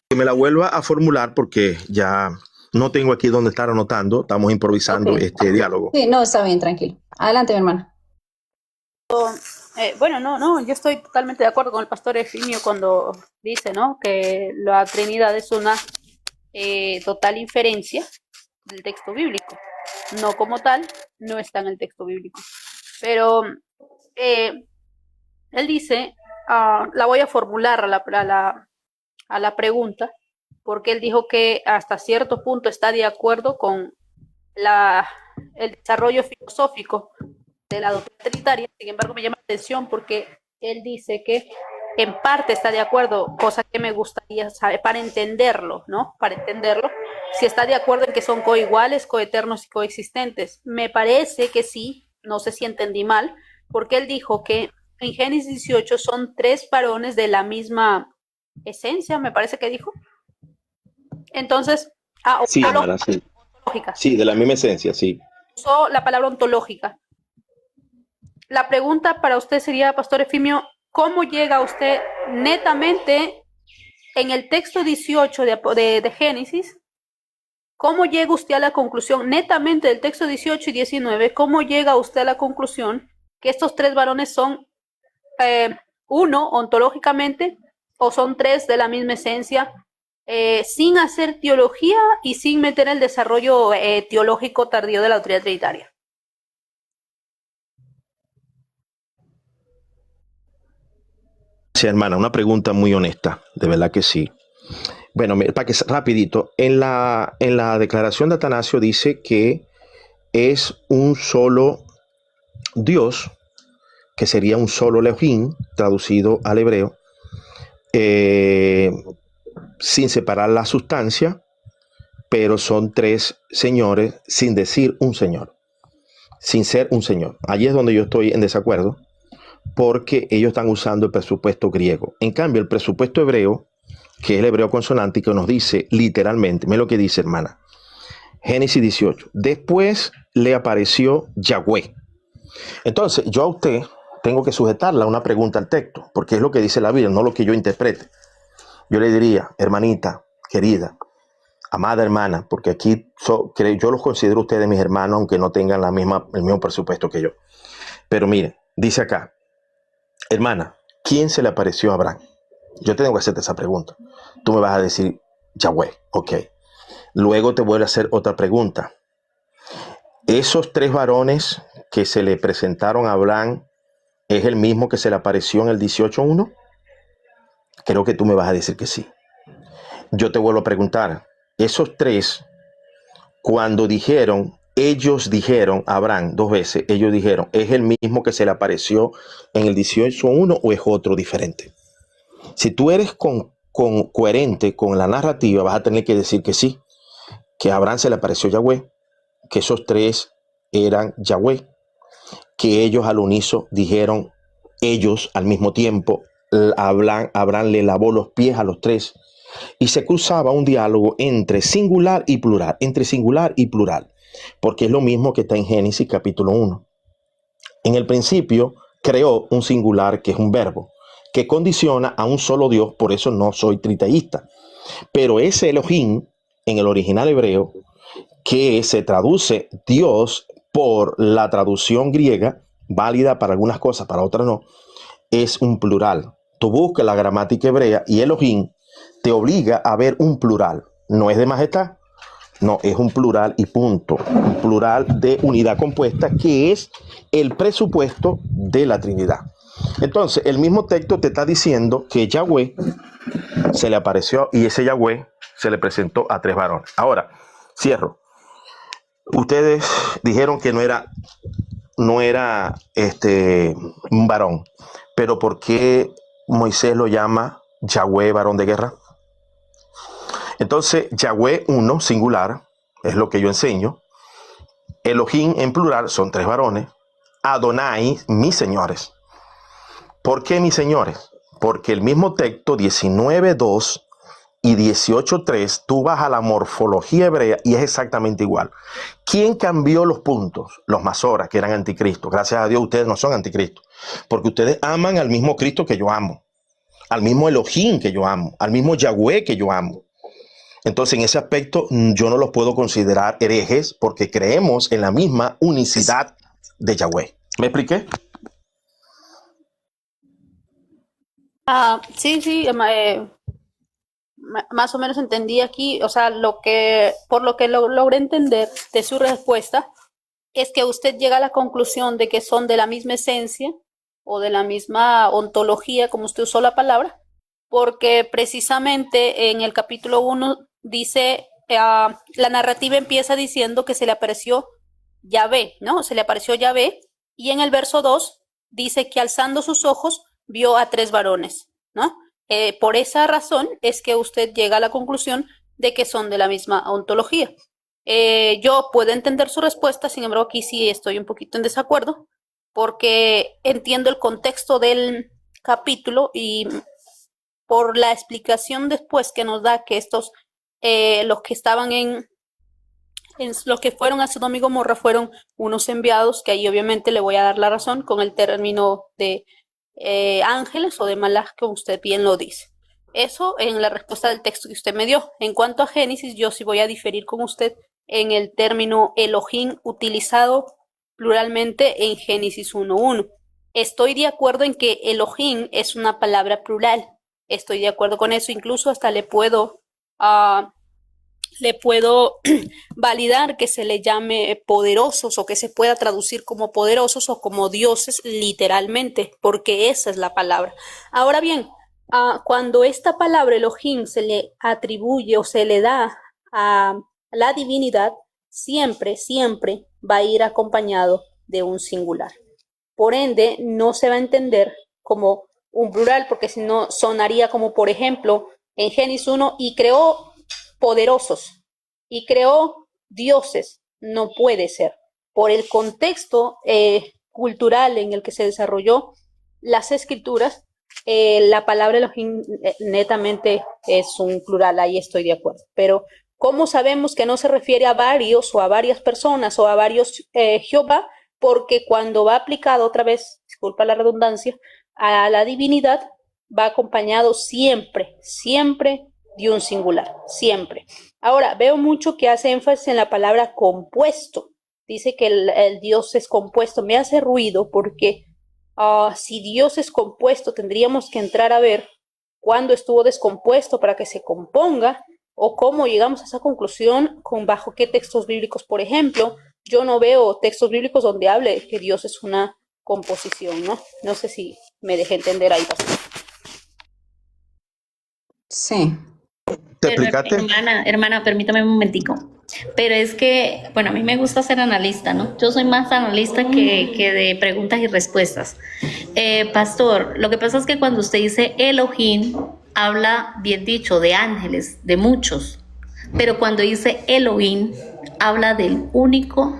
Que me la vuelva a formular porque ya no tengo aquí donde estar anotando. Estamos improvisando este diálogo. Sí, no, está bien, tranquilo. Adelante, mi hermana. Bueno, yo estoy totalmente de acuerdo con el pastor Efimio cuando dice, ¿no?, que la Trinidad es una total inferencia del texto bíblico. No como tal, no está en el texto bíblico. Pero él dice, la voy a formular a la pregunta, porque él dijo que hasta cierto punto está de acuerdo con el desarrollo filosófico de la doctrina trinitaria. Sin embargo, me llama la atención porque él dice que en parte está de acuerdo, cosa que me gustaría saber para entenderlo, ¿no? Para entenderlo, si está de acuerdo en que son coiguales, coeternos y coexistentes. Me parece que sí, no sé si entendí mal, porque él dijo que en Génesis 18 son 3 varones de la misma esencia, me parece que dijo. Entonces, sí, Mara, sí. Ontológica. Sí, de la misma esencia, sí. Usó la palabra ontológica. La pregunta para usted sería, pastor Efimio, ¿cómo llega usted netamente en el texto 18 de Génesis? ¿Cómo llega usted a la conclusión, netamente del texto 18 y 19, cómo llega usted a la conclusión que estos 3 varones son uno ontológicamente o son 3 de la misma esencia, sin hacer teología y sin meter el desarrollo teológico tardío de la doctrina trinitaria? Sí, hermana, una pregunta muy honesta, de verdad que sí. Bueno, para que rapidito, en la declaración de Atanasio dice que es un solo Dios, que sería un solo Elohim, traducido al hebreo, sin separar la sustancia, pero son 3 señores, sin decir un señor, sin ser un señor. Allí es donde yo estoy en desacuerdo, porque ellos están usando el presupuesto griego. En cambio, el presupuesto hebreo, que es el hebreo consonántico, nos dice literalmente, mira lo que dice, hermana, Génesis 18, después le apareció Yahweh. Entonces, yo a usted tengo que sujetarla a una pregunta al texto, porque es lo que dice la Biblia, no lo que yo interprete. Yo le diría, hermanita querida, amada hermana, porque aquí yo los considero ustedes mis hermanos, aunque no tengan el mismo presupuesto que yo. Pero mire, dice acá, hermana, ¿quién se le apareció a Abraham? Yo tengo que hacerte esa pregunta. Tú me vas a decir, Yahweh, ok. Luego te voy a hacer otra pregunta. ¿Esos 3 varones que se le presentaron a Abraham es el mismo que se le apareció en el 18:1? Creo que tú me vas a decir que sí. Yo te vuelvo a preguntar, esos 3, cuando ellos dijeron, Abraham 2 veces, ellos dijeron, ¿es el mismo que se le apareció en el 18:1 o es otro diferente? Si tú eres coherente con la narrativa, vas a tener que decir que sí, que a Abraham se le apareció Yahweh, que esos 3 eran Yahweh, que ellos al unísono dijeron, ellos al mismo tiempo, Abraham le lavó los pies a los 3 y se cruzaba un diálogo entre singular y plural, porque es lo mismo que está en Génesis capítulo 1. En el principio creó un singular que es un verbo, que condiciona a un solo Dios, por eso no soy triteísta. Pero ese Elohim, en el original hebreo, que se traduce Dios por la traducción griega, válida para algunas cosas, para otras no, es un plural. Tú buscas la gramática hebrea y Elohim te obliga a ver un plural. No es de majestad, no, es un plural y punto. Un plural de unidad compuesta, que es el presupuesto de la Trinidad. Entonces, el mismo texto te está diciendo que Yahweh se le apareció y ese Yahweh se le presentó a 3 varones. Ahora, cierro. Ustedes dijeron que no era un varón, pero ¿por qué Moisés lo llama Yahweh, varón de guerra? Entonces, Yahweh 1, singular, es lo que yo enseño. Elohim en plural son 3 varones. Adonai, mis señores. ¿Por qué mis señores? Porque el mismo texto 19:2 y 18:3, tú vas a la morfología hebrea y es exactamente igual. ¿Quién cambió los puntos? Los masoras, que eran anticristo. Gracias a Dios ustedes no son anticristo, porque ustedes aman al mismo Cristo que yo amo, al mismo Elohim que yo amo, al mismo Yahweh que yo amo. Entonces, en ese aspecto, yo no los puedo considerar herejes porque creemos en la misma unicidad de Yahweh. ¿Me expliqué? Sí, más o menos entendí aquí, o sea, por lo que logré entender de su respuesta, es que usted llega a la conclusión de que son de la misma esencia o de la misma ontología, como usted usó la palabra, porque precisamente en el capítulo 1 dice, la narrativa empieza diciendo que se le apareció Yahvé, ¿no? Se le apareció Yahvé, y en el verso 2 dice que alzando sus ojos vio a 3 varones, ¿no? Por esa razón es que usted llega a la conclusión de que son de la misma ontología. Yo puedo entender su respuesta, sin embargo aquí sí estoy un poquito en desacuerdo, porque entiendo el contexto del capítulo y por la explicación después que nos da que estos, los que estaban los que fueron a Sodoma y Gomorra fueron unos enviados, que ahí obviamente le voy a dar la razón con el término de ángeles o de malaj, como usted bien lo dice. Eso en la respuesta del texto que usted me dio. En cuanto a Génesis, yo sí voy a diferir con usted en el término Elohim utilizado pluralmente en Génesis 1:1. Estoy de acuerdo en que Elohim es una palabra plural. Estoy de acuerdo con eso. Incluso hasta le puedo validar que se le llame poderosos o que se pueda traducir como poderosos o como dioses literalmente, porque esa es la palabra. Ahora bien, cuando esta palabra Elohim se le atribuye o se le da a la divinidad, siempre va a ir acompañado de un singular. Por ende, no se va a entender como un plural, porque si no sonaría como, por ejemplo, en Génesis 1, y creó poderosos y creó dioses. No puede ser. Por el contexto cultural en el que se desarrolló las escrituras, la palabra Elohim netamente es un plural, ahí estoy de acuerdo. Pero ¿cómo sabemos que no se refiere a varios o a varias personas o a varios Jehová? Porque cuando va aplicado otra vez, disculpa la redundancia, a la divinidad, va acompañado siempre de un singular, siempre. Ahora, veo mucho que hace énfasis en la palabra compuesto. Dice que el Dios es compuesto. Me hace ruido porque si Dios es compuesto, tendríamos que entrar a ver cuándo estuvo descompuesto para que se componga o cómo llegamos a esa conclusión, con bajo qué textos bíblicos. Por ejemplo, yo no veo textos bíblicos donde hable que Dios es una composición, ¿no? No sé si me dejé entender ahí, pastor. Sí. ¿Te Pero, explicaste? hermana, permítame un momentico. Pero es que, bueno, a mí me gusta ser analista, ¿no? Yo soy más analista que de preguntas y respuestas. Pastor, lo que pasa es que cuando usted dice Elohim, habla, bien dicho, de ángeles, de muchos. Pero cuando dice Elohim, habla del único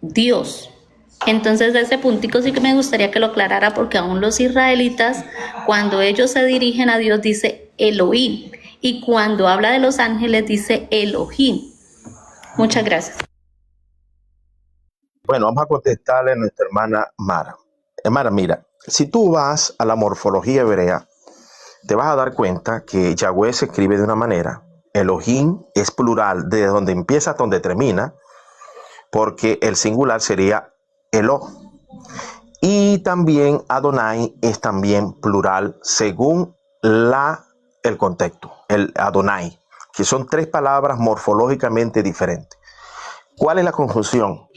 Dios. Entonces, de ese puntico sí que me gustaría que lo aclarara, porque aún los israelitas, cuando ellos se dirigen a Dios, dice Elohim. Y cuando habla de los ángeles, dice Elohim. Muchas gracias. Bueno, vamos a contestarle a nuestra hermana Mara. Hermana, mira, si tú vas a la morfología hebrea, te vas a dar cuenta que Yahweh se escribe de una manera. Elohim es plural desde donde empieza hasta donde termina, porque el singular sería Elo. Y también Adonai es también plural según el contexto, el Adonai, que son tres palabras morfológicamente diferentes. ¿Cuál es la confusión?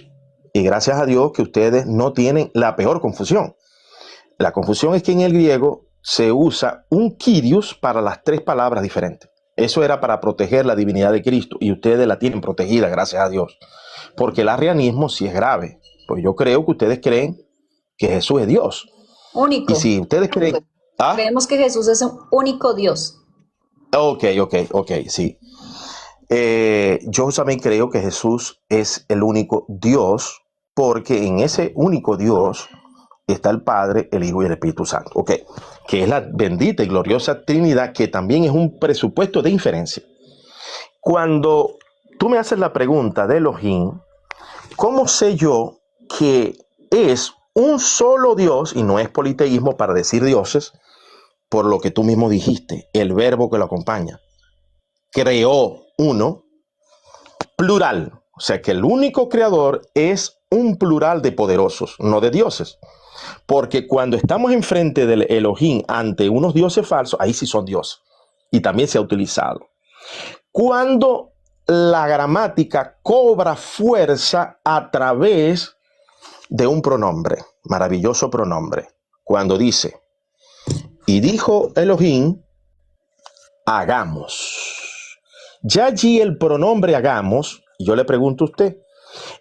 Y gracias a Dios que ustedes no tienen la peor confusión. La confusión es que en el griego se usa un kyrios para las tres palabras diferentes. Eso era para proteger la divinidad de Cristo y ustedes la tienen protegida, gracias a Dios. Porque el arrianismo sí es grave. Pues yo creo que ustedes creen que Jesús es Dios. Único. Y si ustedes creen... ¿Ah? Creemos que Jesús es un único Dios. Ok, sí. Yo también creo que Jesús es el único Dios, porque en ese único Dios está el Padre, el Hijo y el Espíritu Santo, ok, que es la bendita y gloriosa Trinidad, que también es un presupuesto de inferencia. Cuando tú me haces la pregunta de Elohim, ¿cómo sé yo que es un solo Dios y no es politeísmo para decir dioses? Por lo que tú mismo dijiste, el verbo que lo acompaña. Creó uno, plural. O sea que el único creador es un plural de poderosos, no de dioses. Porque cuando estamos enfrente del Elohim ante unos dioses falsos, ahí sí son dioses. Y también se ha utilizado. Cuando la gramática cobra fuerza a través de un pronombre, maravilloso pronombre. Cuando dice, y dijo Elohim, hagamos. Ya allí el pronombre hagamos, yo le pregunto a usted,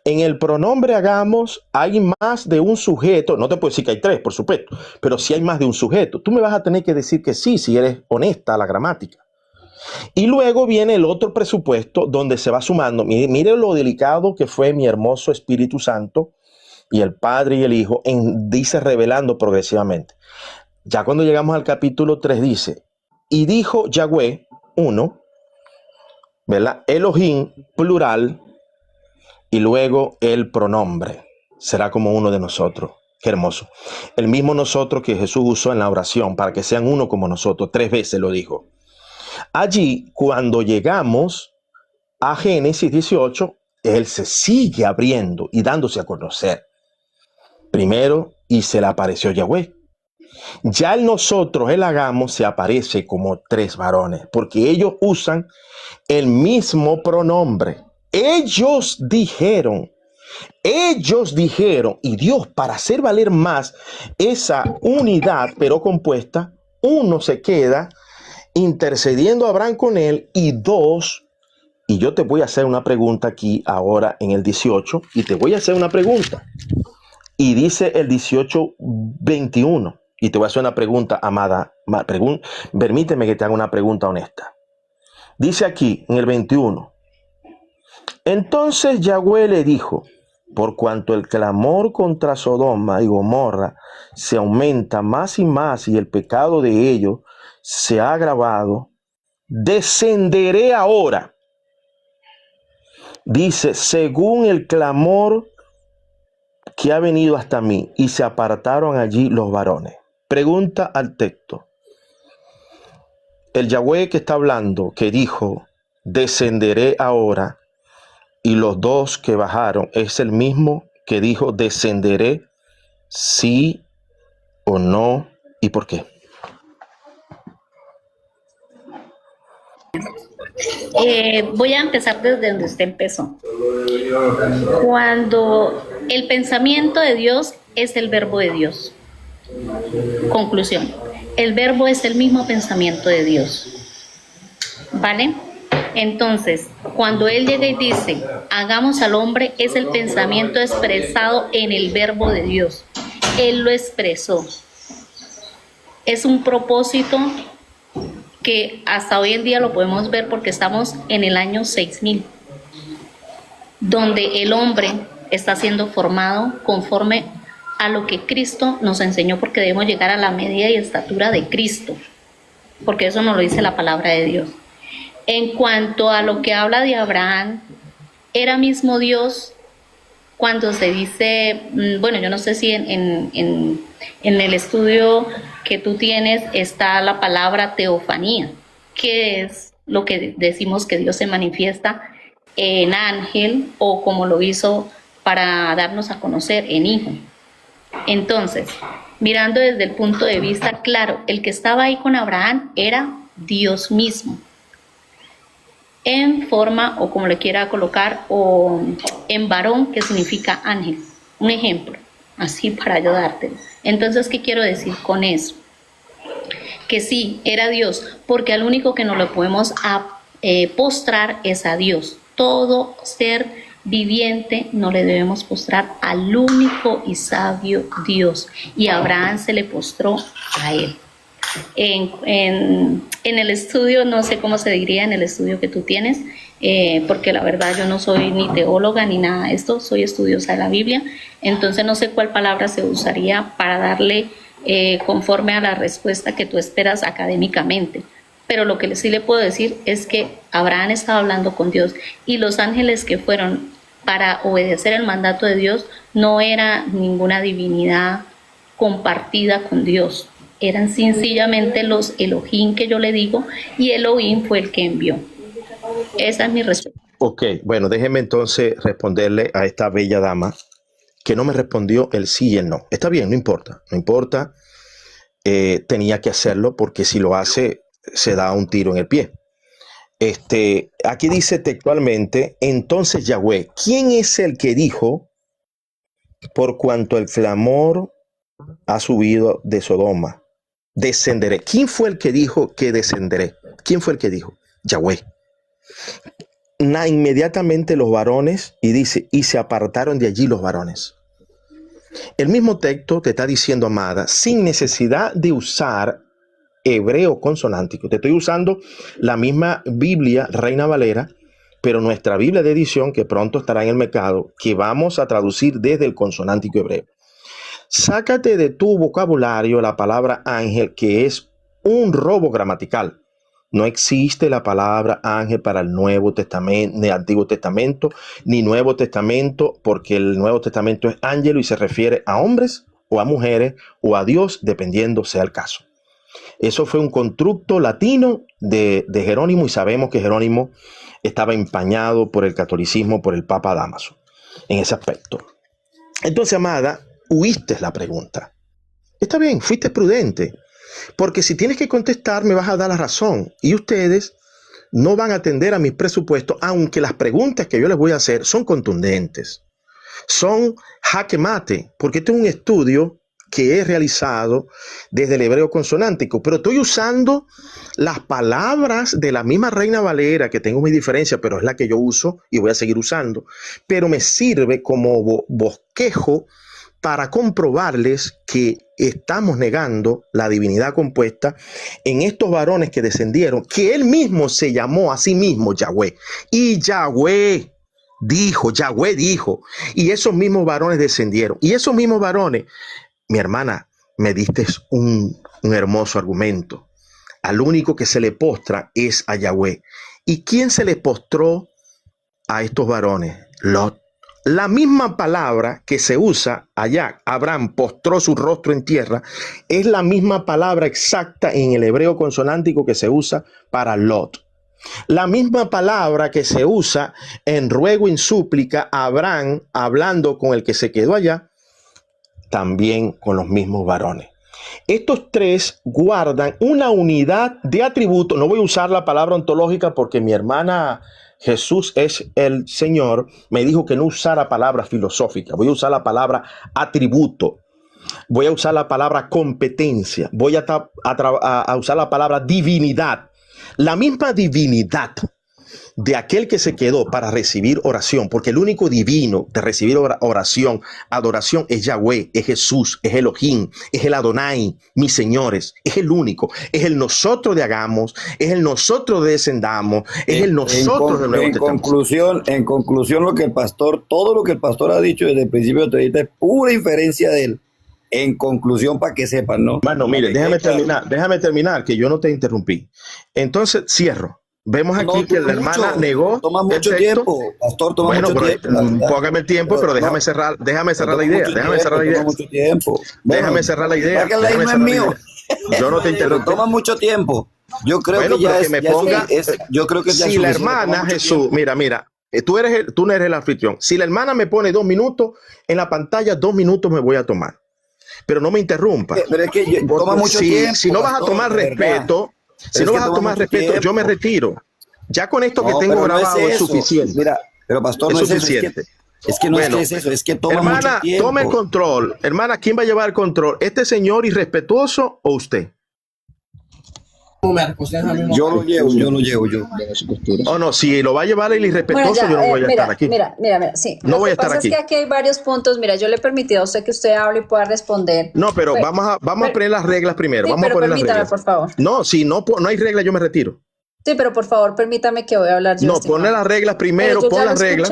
en el pronombre hagamos hay más de un sujeto, no te puedo decir que hay tres, por supuesto, pero si hay más de un sujeto, tú me vas a tener que decir que sí, si eres honesta a la gramática. Y luego viene el otro presupuesto donde se va sumando, mire lo delicado que fue mi hermoso Espíritu Santo y el Padre y el Hijo, dice revelando progresivamente. Ya cuando llegamos al capítulo 3 dice, y dijo Yahweh, uno, ¿verdad? Elohim, plural, y luego el pronombre. Será como uno de nosotros. Qué hermoso. El mismo nosotros que Jesús usó en la oración para que sean uno como nosotros. 3 veces lo dijo. Allí, cuando llegamos a Génesis 18, Él se sigue abriendo y dándose a conocer. Primero, y se le apareció Yahweh. Ya en nosotros, el hagamos, se aparece como 3 varones, porque ellos usan el mismo pronombre. Ellos dijeron, y Dios, para hacer valer más esa unidad, pero compuesta, uno se queda intercediendo a Abraham con él, y 2, y yo te voy a hacer una pregunta aquí ahora en el 18, y te voy a hacer una pregunta. Y dice el 18:21, y te voy a hacer una pregunta, amada, permíteme que te haga una pregunta honesta. Dice aquí en el 21, entonces Yahweh le dijo, por cuanto el clamor contra Sodoma y Gomorra se aumenta más y más y el pecado de ellos se ha agravado, descenderé ahora, dice, según el clamor que ha venido hasta mí, y se apartaron allí los varones. Pregunta al texto. El Yahweh que está hablando, que dijo, descenderé ahora, y los dos que bajaron, es el mismo que dijo, descenderé, sí o no, y por qué. Voy a empezar desde donde usted empezó. Cuando el pensamiento de Dios es el verbo de Dios. Conclusión. El verbo es el mismo pensamiento de Dios. ¿Vale? Entonces, cuando Él llega y dice, hagamos al hombre, es el pensamiento expresado en el verbo de Dios. Él lo expresó. Es un propósito que hasta hoy en día lo podemos ver porque estamos en el año 6000, donde el hombre está siendo formado conforme a lo que Cristo nos enseñó, porque debemos llegar a la medida y estatura de Cristo, porque eso nos lo dice la palabra de Dios. En cuanto a lo que habla de Abraham, era mismo Dios cuando se dice, bueno, yo no sé si en el estudio que tú tienes está la palabra teofanía, que es lo que decimos que Dios se manifiesta en ángel o como lo hizo para darnos a conocer en hijo. Entonces, mirando desde el punto de vista claro, el que estaba ahí con Abraham era Dios mismo, en forma o como le quiera colocar, o en varón, que significa ángel. Un ejemplo, así para ayudarte. Entonces, ¿qué quiero decir con eso? Que sí, era Dios, porque al único que nos lo podemos postrar es a Dios. Todo ser viviente no le debemos postrar al único y sabio Dios. Y Abraham se le postró a él. En el estudio, no sé cómo se diría en el estudio que tú tienes, porque la verdad yo no soy ni teóloga ni nada de esto, soy estudiosa de la Biblia, entonces no sé cuál palabra se usaría para darle conforme a la respuesta que tú esperas académicamente, pero lo que sí le puedo decir es que Abraham estaba hablando con Dios y los ángeles que fueron para obedecer el mandato de Dios no era ninguna divinidad compartida con Dios. Eran sencillamente los Elohim que yo le digo, y Elohim fue el que envió. Esa es mi respuesta. Ok, bueno, déjeme entonces responderle a esta bella dama que no me respondió el sí y el no. Está bien, no importa, no importa. Tenía que hacerlo porque si lo hace se da un tiro en el pie. Aquí dice textualmente, entonces Yahweh, ¿quién es el que dijo por cuanto el clamor ha subido de Sodoma? Descenderé. ¿Quién fue el que dijo que descenderé? ¿Quién fue el que dijo? Yahweh. Inmediatamente los varones, y dice, y se apartaron de allí los varones. El mismo texto te está diciendo, amada, sin necesidad de usar hebreo consonántico. Te estoy usando la misma Biblia Reina Valera, pero nuestra Biblia de edición, que pronto estará en el mercado, que vamos a traducir desde el consonántico hebreo. Sácate de tu vocabulario la palabra ángel, que es un robo gramatical. No existe la palabra ángel para el Nuevo Testamento, ni Antiguo Testamento, ni Nuevo Testamento, porque el Nuevo Testamento es ángelo y se refiere a hombres o a mujeres o a Dios, dependiendo sea el caso. Eso fue un constructo latino de Jerónimo, y sabemos que Jerónimo estaba empañado por el catolicismo, por el Papa Dámaso, en ese aspecto. Entonces, amada, huiste la pregunta. Está bien, fuiste prudente, porque si tienes que contestar me vas a dar la razón y ustedes no van a atender a mis presupuestos, aunque las preguntas que yo les voy a hacer son contundentes, son jaque mate, porque este es un estudio que he realizado desde el hebreo consonántico, pero estoy usando las palabras de la misma Reina Valera, que tengo mi diferencia, pero es la que yo uso y voy a seguir usando, pero me sirve como bosquejo para comprobarles que estamos negando la divinidad compuesta en estos varones que descendieron, que él mismo se llamó a sí mismo Yahweh. Y Yahweh dijo, y esos mismos varones descendieron. Y esos mismos varones, mi hermana, me diste un hermoso argumento. Al único que se le postra es a Yahweh. ¿Y quién se le postró a estos varones? Lot. La misma palabra que se usa allá, Abraham postró su rostro en tierra, es la misma palabra exacta en el hebreo consonántico que se usa para Lot. La misma palabra que se usa en ruego y en súplica, Abraham hablando con el que se quedó allá, también con los mismos varones. Estos tres guardan una unidad de atributos. No voy a usar la palabra ontológica porque mi hermana Jesús es el Señor me dijo que no usara palabra filosófica. Voy a usar la palabra atributo. Voy a usar la palabra competencia. Voy a usar la palabra divinidad. La misma divinidad de aquel que se quedó para recibir oración, porque el único divino de recibir oración, adoración es Yahweh, es Jesús, es Elohim, es el Adonai, mis señores, es el único, es el nosotros de hagamos, es el nosotros de descendamos, es el nosotros del Nuevo Testamento. En conclusión, todo lo que el pastor ha dicho desde el principio de la entrevista es pura inferencia de él. En conclusión, para que sepan, ¿no? Bueno, mire, déjame terminar, que yo no te interrumpí. Entonces, cierro. Vemos aquí que la hermana negó. Toma mucho tiempo, pastor, toma mucho tiempo. Póngame el tiempo, pero déjame cerrar la idea. Déjame cerrar la idea. Déjame cerrar la idea. No es mío. Yo no te interrumpí. Toma mucho tiempo. Yo creo que ya yo creo que si la hermana Jesús, mira, tú no eres el anfitrión. Si la hermana me pone 2 minutos en la pantalla, 2 minutos me voy a tomar. Pero no me interrumpa. Pero es que toma mucho tiempo. Si no vas a tomar respeto, yo me retiro. Ya con esto que tengo grabado es suficiente. Mira, pero pastor, no es suficiente. Es que no es eso, es que toma mucho tiempo. Tome el control. Hermana, ¿quién va a llevar el control? ¿Este señor irrespetuoso o usted? Yo lo llevo. Oh, no, si lo va a llevar el irrespetuoso, yo no voy a estar aquí. Mira, sí. No voy a estar aquí. Lo que pasa es que aquí hay varios puntos. Mira, yo le he permitido a usted que usted hable y pueda responder. No, pero vamos a poner las reglas primero. Sí, vamos a poner las reglas. Por favor. No, si no hay reglas, yo me retiro. Sí, pero por favor, permítame que voy a hablar yo. No, ponle las reglas primero, pon las reglas.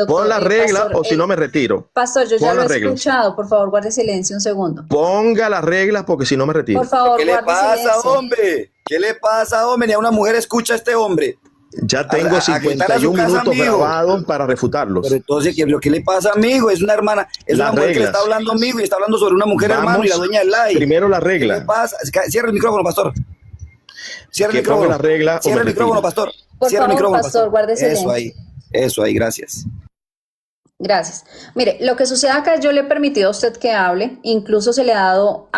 Pon las reglas o si no me retiro. Pastor, yo ya lo he escuchado. Por favor, guarde silencio un segundo. Ponga las reglas porque si no me retiro. Por favor, ¿Qué le pasa, hombre? ¿Qué le pasa, hombre? Ni a una mujer escucha a este hombre. Ya tengo 51 minutos grabados para refutarlos. Pero entonces, ¿qué le pasa, amigo? Es una hermana, es una mujer que le está hablando, amigo, y está hablando sobre una mujer, hermano, y la dueña del live. Primero las reglas. ¿Qué le pasa? Cierra el micrófono, pastor. Cierra el micrófono, pastor. Cierra el micrófono, pastor, guarde silencio. Eso ahí, gracias. Gracias. Mire, lo que sucede acá, yo le he permitido a usted que hable, incluso se le ha dado,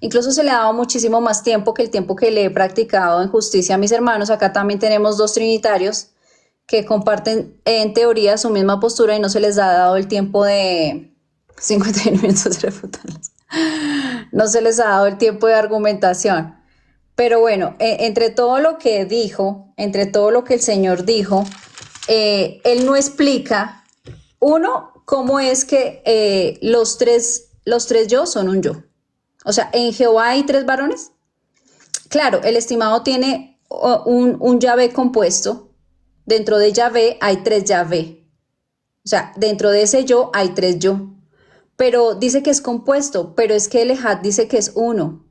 incluso se le ha dado muchísimo más tiempo que el tiempo que le he practicado en justicia a mis hermanos. Acá también tenemos 2 trinitarios que comparten en teoría su misma postura y no se les ha dado el tiempo de 51 minutos de refutarlos. No se les ha dado el tiempo de argumentación. Pero bueno, entre todo lo que dijo, entre todo lo que el Señor dijo, Él no explica, uno, cómo es que los tres yo son un yo. O sea, ¿en Jehová hay 3 varones? Claro, el estimado tiene un Yahvé compuesto. Dentro de Yahvé hay 3 Yahvé. O sea, dentro de ese yo hay 3 yo. Pero dice que es compuesto, pero es que el Ejad dice que es uno,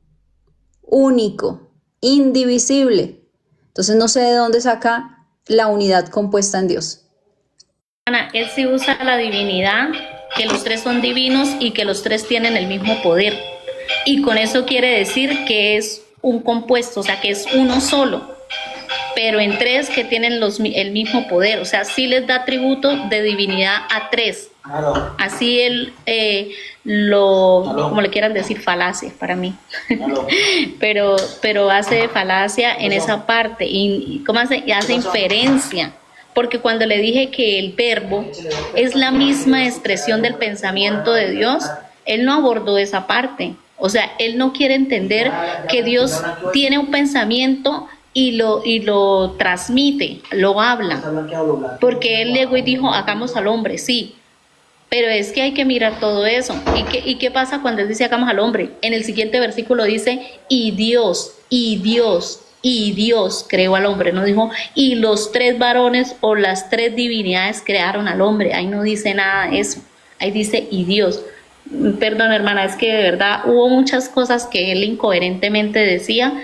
único, indivisible. Entonces no sé de dónde saca la unidad compuesta en Dios. Ana, él sí usa la divinidad, que los 3 son divinos y que los 3 tienen el mismo poder. Y con eso quiere decir que es un compuesto, o sea, que es uno solo, pero en 3 que tienen el mismo poder. O sea, sí les da atributo de divinidad a 3. Claro. Así él como le quieran decir, falacia para mí. pero hace falacia en esa parte. Y ¿cómo hace? Hace inferencia. Porque cuando le dije que el verbo es la misma expresión del pensamiento de Dios, él no abordó esa parte. O sea, él no quiere entender que Dios tiene un pensamiento y lo transmite, lo habla. Porque él luego dijo, hagamos al hombre, sí. Pero es que hay que mirar todo eso. ¿Y qué pasa cuando él dice hagamos al hombre? En el siguiente versículo dice, y Dios creó al hombre. No dijo, y los 3 varones o las 3 divinidades crearon al hombre. Ahí no dice nada de eso. Ahí dice, y Dios. Perdón, hermana, es que de verdad hubo muchas cosas que él incoherentemente decía,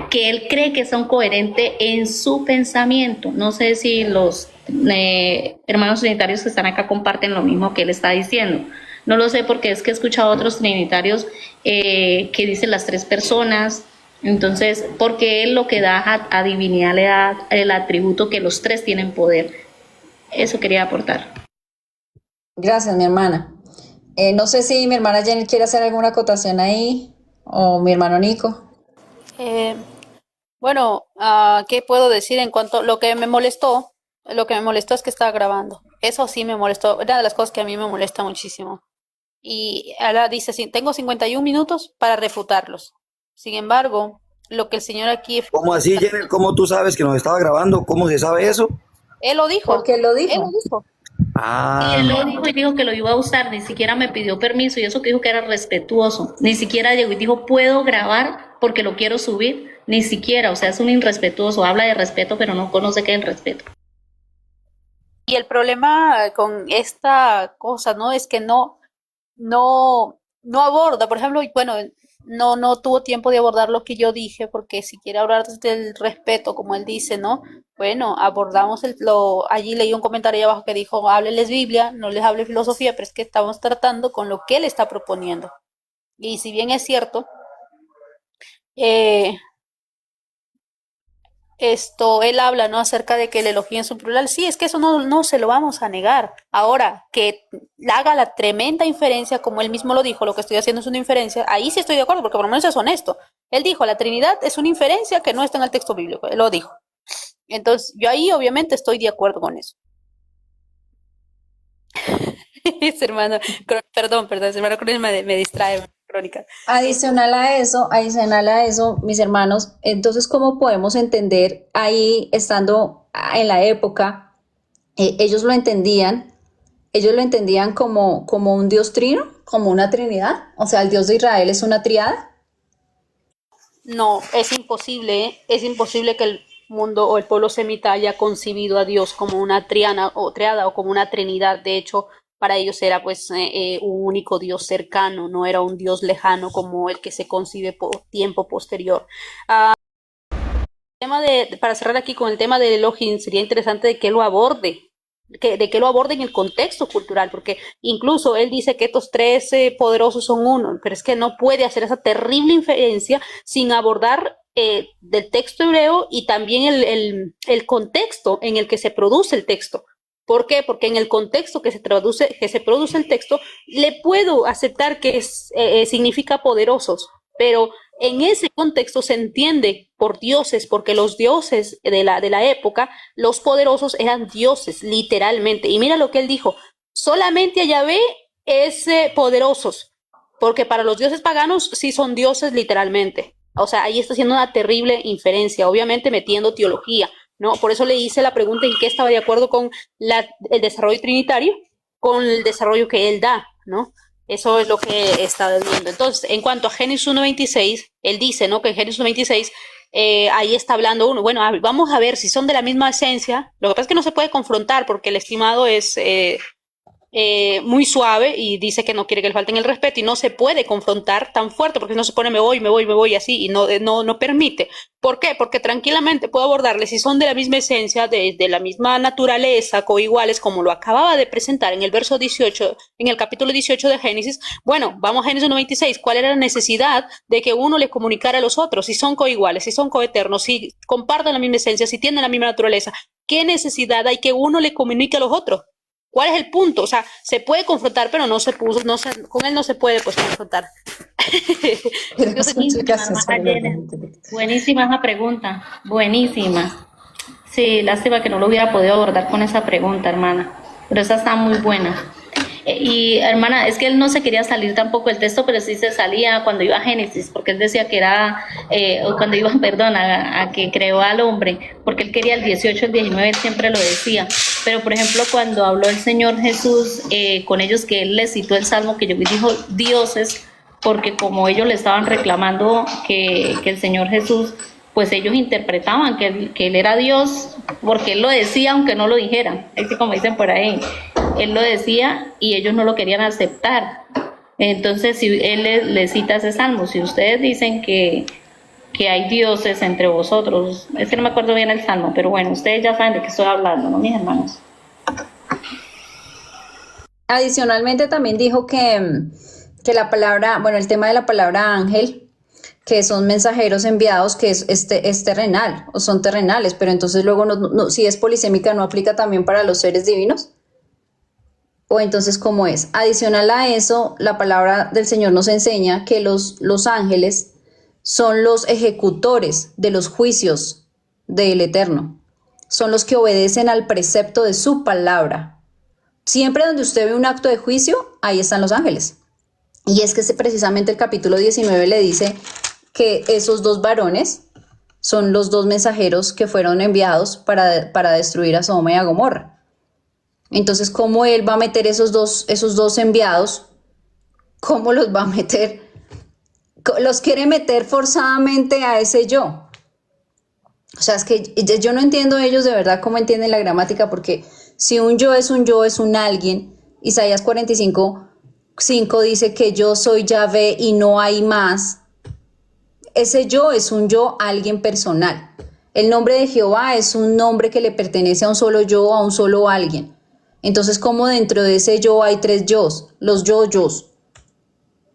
que él cree que son coherentes en su pensamiento. No sé si los hermanos trinitarios que están acá comparten lo mismo que él está diciendo. No lo sé porque es que he escuchado a otros trinitarios que dicen las tres personas. Entonces, porque él lo que da a divinidad le da el atributo que los tres tienen poder. Eso quería aportar. Gracias, mi hermana. No sé si mi hermana Jenny quiere hacer alguna acotación ahí, o mi hermano Nico. Eh, bueno, ¿qué puedo decir en cuanto a lo que me molestó? Lo que me molestó es que estaba grabando. Eso sí me molestó. Una de las cosas que a mí me molesta muchísimo. Y ahora dice, sí, tengo 51 minutos para refutarlos. Sin embargo, lo que el señor aquí, ¿Cómo así, Jenner? ¿Cómo tú sabes que nos estaba grabando? ¿Cómo se sabe eso? él lo dijo, Porque él lo él dijo. lo dijo. Y él lo dijo y dijo que lo iba a usar, ni siquiera me pidió permiso y eso que dijo que era respetuoso. Ni siquiera llegó y dijo, puedo grabar porque lo quiero subir. Ni siquiera, o sea, es un irrespetuoso. Habla de respeto, pero no conoce qué es el respeto. Y el problema con esta cosa, ¿no? Es que no aborda, por ejemplo, bueno, no tuvo tiempo de abordar lo que yo dije, porque si quiere hablar del respeto, como él dice, ¿no? Bueno, abordamos allí leí un comentario ahí abajo que dijo, hábleles Biblia, no les hable filosofía, pero es que estamos tratando con lo que él está proponiendo. Y si bien es cierto, eh, él habla, ¿no? Acerca de que el elogio en su plural. Sí, es que eso no se lo vamos a negar. Ahora, que haga la tremenda inferencia, como él mismo lo dijo, lo que estoy haciendo es una inferencia, ahí sí estoy de acuerdo, porque por lo menos es honesto. Él dijo, la Trinidad es una inferencia que no está en el texto bíblico. Él lo dijo. Entonces, yo ahí obviamente estoy de acuerdo con eso. Ese hermano, perdón, ese hermano me distrae, Crónica. Adicional a eso, mis hermanos, entonces, ¿cómo podemos entender ahí, estando en la época, ellos lo entendían como un Dios trino, como una Trinidad? O sea, el Dios de Israel es una triada. No, es imposible que el mundo o el pueblo semita haya concibido a Dios como una triada o como una trinidad. De hecho, para ellos era pues un único Dios cercano, no era un Dios lejano como el que se concibe por tiempo posterior. Para cerrar aquí con el tema del Elohim, sería interesante de que lo aborde, de que lo aborde en el contexto cultural, porque incluso él dice que estos tres poderosos son uno, pero es que no puede hacer esa terrible inferencia sin abordar del texto hebreo y también el contexto en el que se produce el texto. ¿Por qué? Porque en el contexto que se produce el texto, le puedo aceptar que significa poderosos, pero en ese contexto se entiende por dioses, porque los dioses de la época, los poderosos eran dioses, literalmente. Y mira lo que él dijo, solamente a Yahvé es poderosos, porque para los dioses paganos sí son dioses literalmente. O sea, ahí está haciendo una terrible inferencia, obviamente metiendo teología, ¿no? Por eso le hice la pregunta en qué estaba de acuerdo con el desarrollo trinitario, con el desarrollo que él da, ¿no? Eso es lo que está viendo. Entonces, en cuanto a Génesis 1.26, él dice, ¿no? Que en Génesis 1.26, ahí está hablando uno. Bueno, vamos a ver si son de la misma esencia. Lo que pasa es que no se puede confrontar porque el estimado es muy suave y dice que no quiere que le falten el respeto y no se puede confrontar tan fuerte porque no se pone me voy así y no permite. ¿Por qué? Porque tranquilamente puedo abordarle si son de la misma esencia, de la misma naturaleza, coiguales, como lo acababa de presentar en el verso 18, en el capítulo 18 de Génesis. Bueno, vamos a Génesis 1.26. ¿Cuál era la necesidad de que uno le comunicara a los otros? Si son coiguales, si son coeternos, si comparten la misma esencia, si tienen la misma naturaleza, ¿qué necesidad hay que uno le comunique a los otros? ¿Cuál es el punto? O sea, se puede confrontar, pero con él no se puede pues confrontar. Buenísima esa pregunta, buenísima. Sí, lástima que no lo hubiera podido abordar con esa pregunta, hermana, pero esa está muy buena. Y hermana, es que él no se quería salir tampoco del texto, pero sí se salía cuando iba a Génesis, porque él decía que era, cuando iba, perdón, a que creó al hombre, porque él quería el 18, el 19, él siempre lo decía. Pero por ejemplo, cuando habló el Señor Jesús con ellos, que él les citó el Salmo, que yo dijo dioses, porque como ellos le estaban reclamando que el Señor Jesús, pues ellos interpretaban que él era Dios, porque él lo decía aunque no lo dijeran, es que como dicen por ahí, él lo decía y ellos no lo querían aceptar. Entonces, si él le cita ese salmo, si ustedes dicen que que hay dioses entre vosotros. Es que no me acuerdo bien el salmo, pero bueno, ustedes ya saben de qué estoy hablando, ¿no, mis hermanos? Adicionalmente también dijo que la palabra, bueno, el tema de la palabra ángel, que son mensajeros enviados, que es terrenal, o son terrenales, pero entonces luego si es polisémica no aplica también para los seres divinos. O entonces, ¿cómo es? Adicional a eso, la palabra del Señor nos enseña que los ángeles son los ejecutores de los juicios del Eterno. Son los que obedecen al precepto de su palabra. Siempre donde usted ve un acto de juicio, ahí están los ángeles. Y es que precisamente el capítulo 19 le dice que esos dos varones son los dos mensajeros que fueron enviados para destruir a Sodoma y a Gomorra. Entonces, ¿cómo él va a meter esos dos enviados? ¿Cómo los va a meter? Los quiere meter forzadamente a ese yo. O sea, es que yo no entiendo ellos de verdad cómo entienden la gramática, porque si un yo, es un alguien. Isaías 45:5 dice que yo soy Yahvé y no hay más. Ese yo es un yo, alguien personal. El nombre de Jehová es un nombre que le pertenece a un solo yo, a un solo alguien. Entonces, ¿cómo dentro de ese yo hay tres yos? Los yo-yos.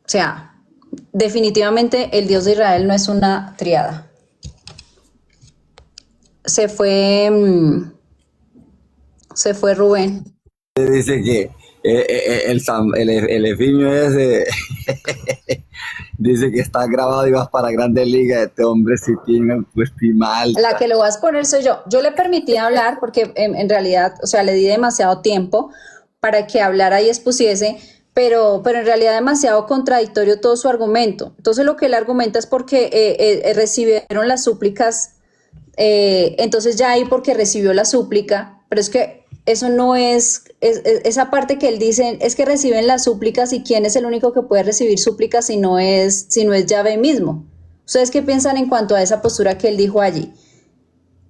O sea, definitivamente el Dios de Israel no es una triada. Se fue Rubén. Dice que el efimio ese dice que está grabado y vas para Grandes Ligas. Este hombre sí tiene autoestima alta. La que lo vas a poner soy yo. Yo le permití hablar porque en realidad, o sea, le di demasiado tiempo para que hablara y expusiese, pero en realidad demasiado contradictorio todo su argumento. Entonces lo que él argumenta es porque recibieron las súplicas, entonces ya ahí porque recibió la súplica, pero es que eso no es esa parte que él dice, es que reciben las súplicas, y quién es el único que puede recibir súplicas si no es Yahvé mismo. ¿Ustedes qué piensan en cuanto a esa postura que él dijo allí?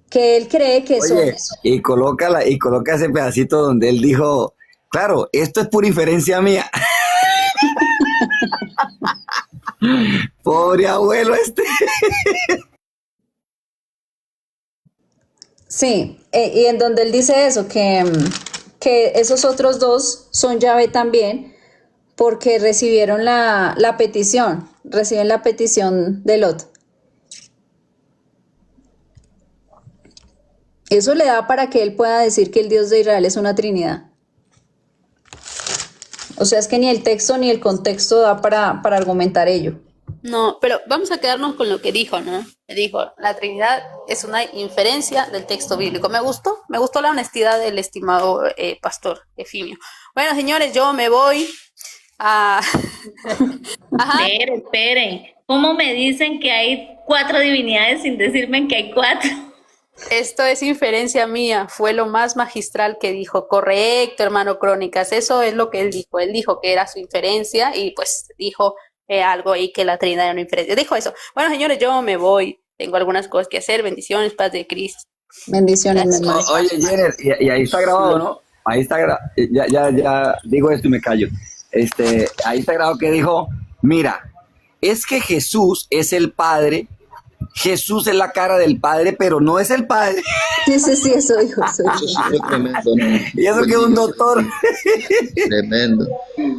Que él cree que eso... Oye, y coloca ese pedacito donde él dijo, claro, esto es pura inferencia mía. Pobre abuelo este. Sí, y en donde él dice eso, que esos otros dos son Yahvé también, porque recibieron reciben la petición de Lot. Eso le da para que él pueda decir que el Dios de Israel es una Trinidad. O sea, es que ni el texto ni el contexto da para argumentar ello. No, pero vamos a quedarnos con lo que dijo, ¿no? Dijo, la Trinidad es una inferencia del texto bíblico. Me gustó la honestidad del estimado pastor Efimio. Bueno, señores, yo me voy a... Ajá. Esperen. ¿Cómo me dicen que hay 4 divinidades sin decirme que hay 4? Esto es inferencia mía, fue lo más magistral que dijo. Correcto, hermano Crónicas, eso es lo que él dijo. Él dijo que era su inferencia y pues dijo algo ahí que la Trinidad era una inferencia. Dijo eso. Bueno, señores, yo me voy. Tengo algunas cosas que hacer. Bendiciones, paz de Cristo. Bendiciones, mi hermano. Oye, Jenner, y ahí está grabado, ¿no? Ahí está grabado. Ya digo esto y me callo. Ahí está grabado que dijo, mira, es que Jesús es el Padre. Jesús es la cara del Padre, pero no es el Padre. Sí, eso dijo. Eso sí fue tremendo, ¿no? Y eso que es un doctor. Tremendo.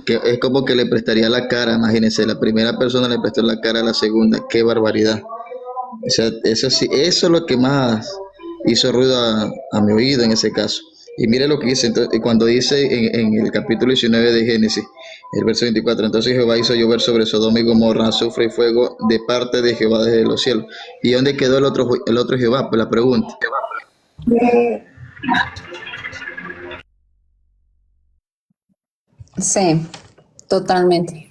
Que es como que le prestaría la cara, imagínense, la primera persona le prestó la cara a la segunda. Qué barbaridad. O sea, eso sí, eso es lo que más hizo ruido a mi oído en ese caso. Y mire lo que dice, entonces, cuando dice en el capítulo 19 de Génesis, el verso 24, entonces Jehová hizo llover sobre Sodoma y Gomorra azufre y fuego de parte de Jehová desde los cielos. ¿Y dónde quedó el otro Jehová? Pues la pregunta. Sí, totalmente.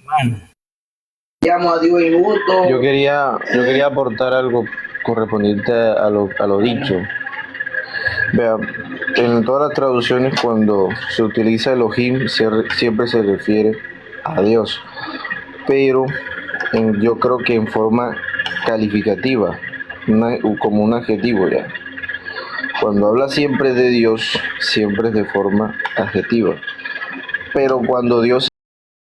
Llamo a Dios y voto. Yo quería aportar algo correspondiente a lo dicho. Vea, en todas las traducciones cuando se utiliza Elohim siempre se refiere a Dios, pero yo creo que en forma calificativa, como un adjetivo ya. Cuando habla siempre de Dios, siempre es de forma adjetiva. Pero cuando Dios